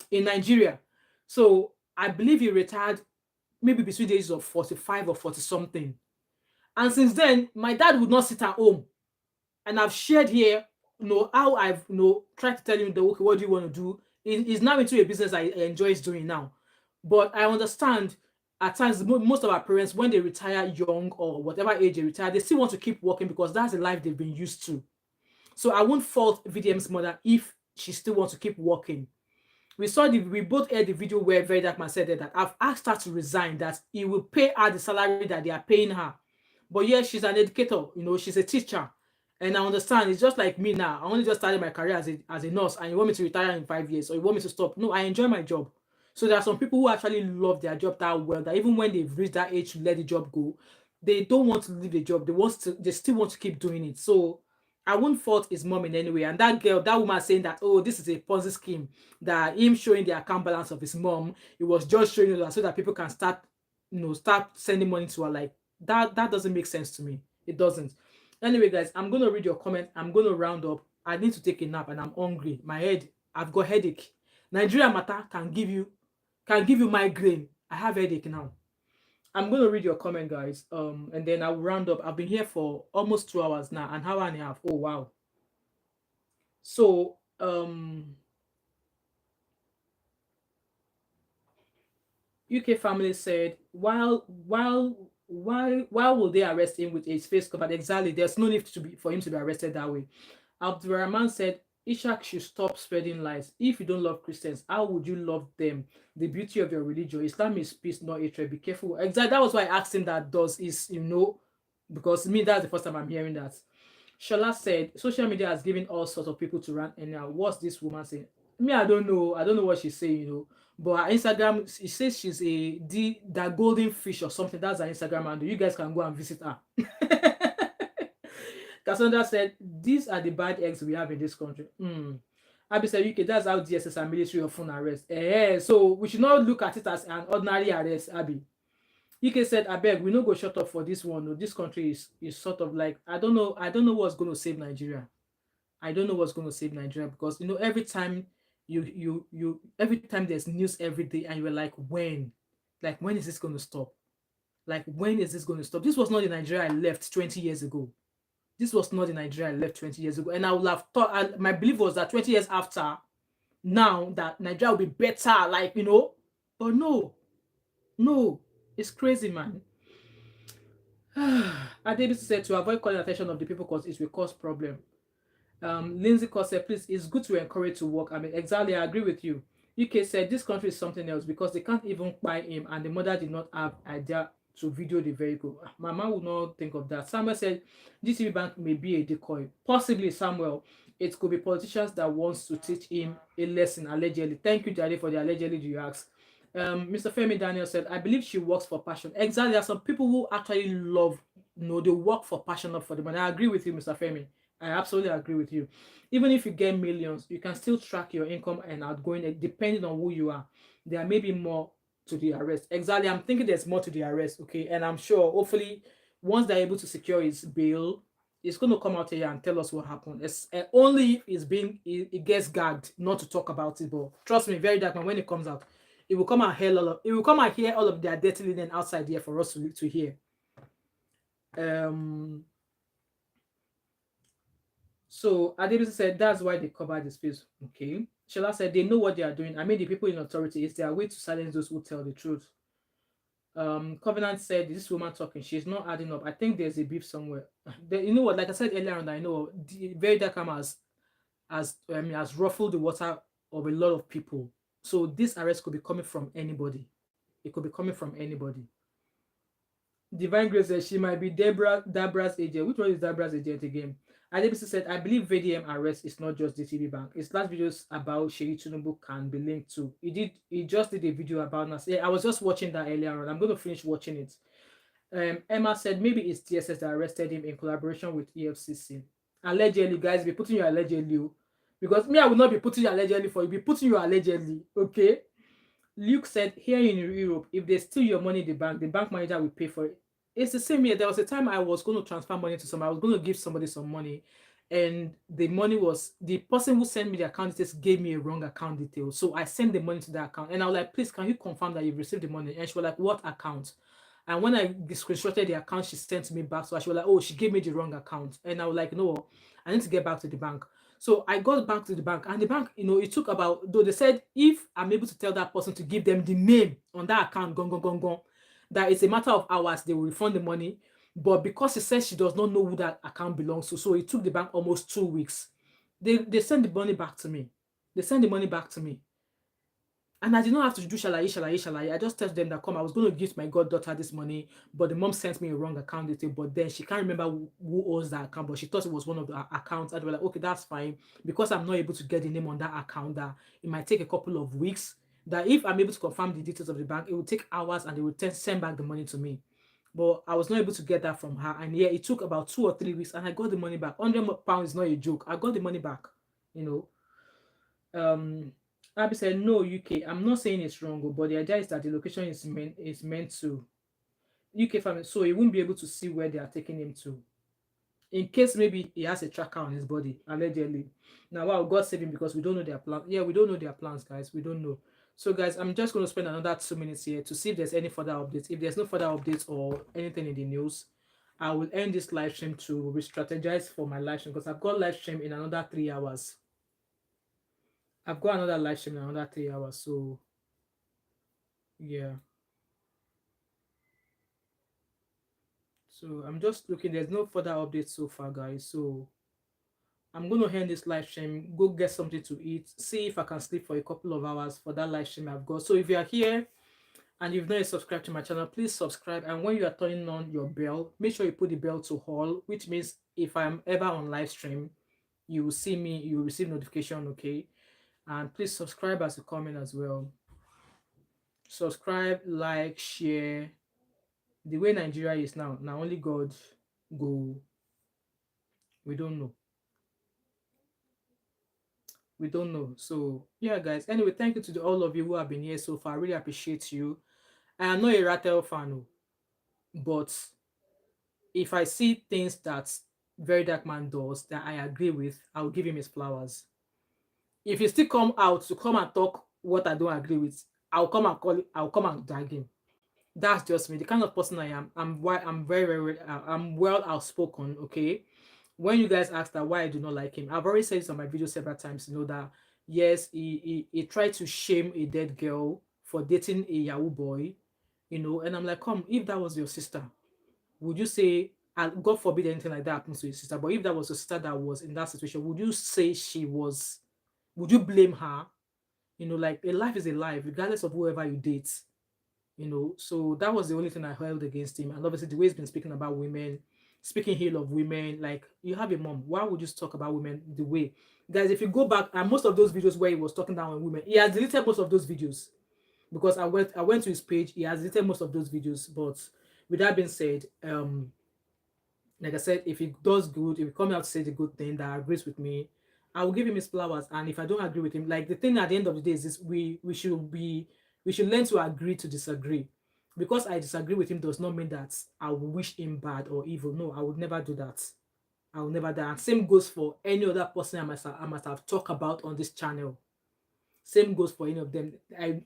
Nigeria. So I believe he retired maybe between the ages of 45 or 40 something. And since then, my dad would not sit at home. And I've shared here, how I've tried to tell him that, okay, what do you want to do? He's now into a business I enjoys doing now. But I understand at times most of our parents, when they retire young or whatever age they retire, they still want to keep working because that's the life they've been used to. So I won't fault VDM's mother if she still wants to keep working. We both heard the video where VeryDarkMan said that I've asked her to resign, that he will pay her the salary that they are paying her. But yes, she's an educator, she's a teacher. And I understand, it's just like me now. I only just started my career as a nurse, and you want me to retire in 5 years, or you want me to stop? No, I enjoy my job. So there are some people who actually love their job that well, that even when they've reached that age to let the job go, they don't want to leave the job. They still want to keep doing it. So I won't fault his mom in any way. And that woman saying that, oh, this is a Ponzi scheme, that him showing the account balance of his mom, it was just showing that so that people can start sending money to her. Like that doesn't make sense to me. It doesn't. Anyway, guys, I'm gonna read your comment. I'm gonna round up. I need to take a nap and I'm hungry. I've got headache. Nigeria matter can give you migraine. I have headache now. I'm gonna read your comment, guys. And then I'll round up. I've been here for almost 2 hours now, an hour and a half. Oh wow. So UK family said, while will they arrest him with his face covered? Exactly. There's no need for him to be arrested that way. Abdurrahman said, Ishak should stop spreading lies. If you don't love Christians, how would you love them? The beauty of your religion. Islam is peace, not hatred. Be careful. Exactly. That was why I asked him that. Because me, that's the first time I'm hearing that. Shola said, social media has given all sorts of people to run anyhow. What's this woman saying? Me, I don't know. I don't know what she's saying, But her Instagram, she says she's the golden fish or something. That's her Instagram handle. You guys can go and visit her. Cassandra said, these are the bad eggs we have in this country. Abby said, UK, that's how DSS and military often arrest. So we should not look at it as an ordinary arrest, Abby. UK said, abeg, we no go shut up for this one. No. This country is sort of like, I don't know what's going to save Nigeria. I don't know what's going to save Nigeria because, every time every time there's news every day and you're like, when is this going to stop? Like, when is this going to stop? This was not the Nigeria I left 20 years ago. This was not the Nigeria I left 20 years ago. And I would have thought, my belief was that 20 years after, now that Nigeria will be better, like, but no, it's crazy, man. Adebisi said to avoid calling attention of the people because it will cause problem. Lindsay said, please, it's good to encourage to work. I mean, exactly, I agree with you. UK said this country is something else because they can't even buy him and the mother did not have idea to video the vehicle. My mom would not think of that. Samuel said GTB Bank may be a decoy. Possibly, Samuel. It could be politicians that wants to teach him a lesson, allegedly. Thank you, Daddy, for the allegedly you asked. Mr. Femi Daniel said, I believe she works for passion. Exactly. There are some people who actually love, they work for passion, not for the money. I agree with you, Mr. Femi. I absolutely agree with you. Even if you get millions, you can still track your income and outgoing depending on who you are. There may be more to the arrest. Exactly. I'm thinking there's more to the arrest. Okay. And I'm sure hopefully once they're able to secure his bail, it's going to come out here and tell us what happened. It's only if it gets gagged not to talk about it. But trust me, VeryDarkMan, when it comes out, it will come out here all of their dirty linen outside here for us to hear. So Adebisi said that's why they covered his face. Okay. Shola said they know what they are doing. I mean, the people in authority, it's their way to silence those who tell the truth. Covenant said this woman talking, she's not adding up. I think there's a beef somewhere. You know what? Like I said earlier on, I know VeryDarkMan has ruffled the water of a lot of people. So this arrest could be coming from anybody. It could be coming from anybody. Divine Grace says she might be Debra's agent. Which one is Debra's agent again? Adebisi said, I believe VDM arrest is not just the TV bank. His last videos about Sheyi Tinubu can be linked to. He just did a video about us. Yeah, I was just watching that earlier on. I'm going to finish watching it. Emma said maybe it's TSS that arrested him in collaboration with EFCC. Allegedly, guys, be putting your allegedly. Because me, I will not be putting your allegedly for you. Be putting your allegedly. Okay? Luke said, here in Europe, if they steal your money in the bank manager will pay for it. It's the same here. There was a time I was going to transfer money to somebody. I was going to give somebody some money. And the money was, the person who sent me the account details gave me a wrong account detail. So I sent the money to that account. And I was like, please, can you confirm that you've received the money? And she was like, what account? And when I screenshotted the account, she sent me back. So she was like, oh, she gave me the wrong account. And I was like, no, I need to get back to the bank. So I got back to the bank, and the bank, it took about, though they said if I'm able to tell that person to give them the name on that account, that it's a matter of hours, they will refund the money. But because she says she does not know who that account belongs to, so it took the bank almost 2 weeks. They sent the money back to me. They sent the money back to me. And I did not have to do shalaye. I just told them that I was going to give my goddaughter this money, but the mom sent me a wrong account detail. But then she can't remember who owns that account, but she thought it was one of the accounts. And they were like, okay, that's fine. Because I'm not able to get the name on that account, that it might take a couple of weeks. That if I'm able to confirm the details of the bank, it will take hours and they will send back the money to me. But I was not able to get that from her. And yeah, it took about 2 or 3 weeks and I got the money back. £100 is not a joke. I got the money back, Abby said, no, UK. I'm not saying it's wrong, but the idea is that the location is meant to UK family, so he won't be able to see where they are taking him to. In case maybe he has a tracker on his body, allegedly. Now, wow, God save him because we don't know their plans. Yeah, we don't know their plans, guys. We don't know. So, guys, I'm just going to spend another 2 minutes here to see if there's any further updates. If there's no further updates or anything in the news, I will end this live stream to re-strategize for my live stream because I've got live stream in another 3 hours. I've got another live stream in another 3 hours. So, yeah. So, I'm just looking. There's no further updates so far, guys. So, I'm going to end this live stream, go get something to eat, see if I can sleep for a couple of hours for that live stream I've got. So, if you are here and you've not subscribed to my channel, please subscribe. And when you are turning on your bell, make sure you put the bell to all, which means if I'm ever on live stream, you will see me, you will receive notification, okay? And please subscribe as a comment as well. Subscribe, like, share. The way Nigeria is now only God go. We don't know. We don't know. So yeah, guys. Anyway, thank you to all of you who have been here so far. I really appreciate you. I am not a Rattle fan, but if I see things that VeryDarkMan does that I agree with, I'll give him his flowers. If he still come out to come and talk what I don't agree with, I'll come and call it, I'll come and drag him. That's just me. The kind of person I am. I'm very, I'm well outspoken, okay? When you guys asked that why I do not like him, I've already said this on my video several times, that yes, he tried to shame a dead girl for dating a Yahoo boy, and I'm like, come, if that was your sister, would you say, and God forbid anything like that happens to your sister, but if that was a sister that was in that situation, would you say would you blame her? Like, a life is a life, regardless of whoever you date. So that was the only thing I held against him. And obviously the way he's been speaking about women, speaking ill of women, like, you have a mom, why would you talk about women the way? Guys, if you go back, and most of those videos where he was talking down on women, he has deleted most of those videos, because I went to his page, he has deleted most of those videos. But with that being said, like I said, if he does good, if he come out to say the good thing that agrees with me, I will give him his flowers. And if I don't agree with him, like, the thing at the end of the day is this: we should learn to agree to disagree. Because I disagree with him does not mean that I will wish him bad or evil. No, I would never do that. I will never do that. And same goes for any other person I must have talked about on this channel. Same goes for any of them. I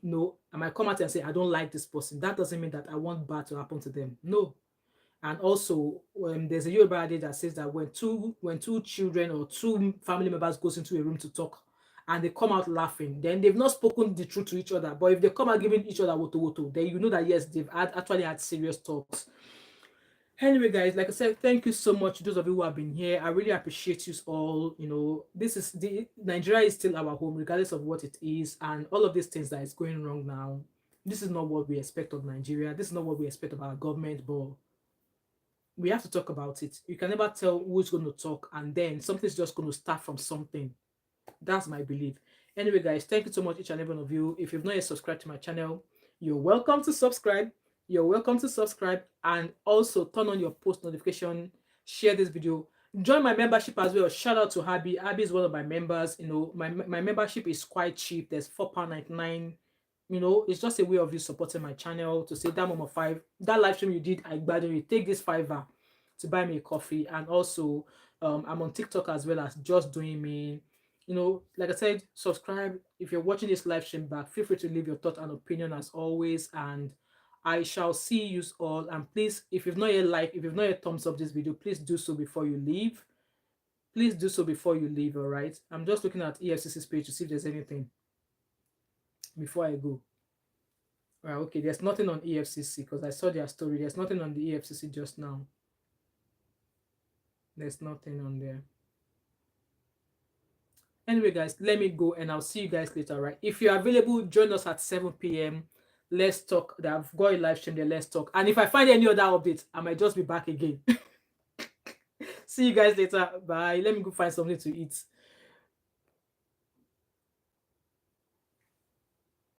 might come out and say I don't like this person. That doesn't mean that I want bad to happen to them. No. And also, there's a Yoruba adage that says that when two children or two family members goes into a room to talk, and they come out laughing, then they've not spoken the truth to each other. But if they come out giving each other woto, then you know that yes, they've actually had serious talks. Anyway, guys, like I said, thank you so much to those of you who have been here. I really appreciate you all. This is Nigeria is still our home, regardless of what it is, and all of these things that is going wrong now. This is not what we expect of Nigeria. This is not what we expect of our government, but we have to talk about it. You can never tell who's going to talk, and then something's just going to start from something. That's my belief. Anyway, guys, thank you so much, each and every one of you. If you've not yet subscribed to my channel, you're welcome to subscribe. You're welcome to subscribe, and also turn on your post notification. Share this video. Join my membership as well. Shout out to Abby. Abby is one of my members. My membership is quite cheap. There's £4.99. It's just a way of you supporting my channel, to say Thatmumof5, that live stream you did, I glad you take this $5 to buy me a coffee. And also I'm on TikTok as well as Just Doing Me. Like I said, subscribe. If you're watching this live stream back, feel free to leave your thought and opinion as always, and I shall see you all. And please, if you've not yet thumbs up this video, please do so before you leave. Please do so before you leave. All right, I'm just looking at EFCC's page to see if there's anything before I go. Right, okay, there's nothing on EFCC, because I saw their story. There's nothing on the EFCC just now. There's nothing on there. Anyway, guys, let me go, and I'll see you guys later. Right, if you're available, join us at 7 p.m. Let's talk. I've got a live stream there. Let's talk. And if I find any other updates, I might just be back again. See you guys later. Bye. Let me go find something to eat.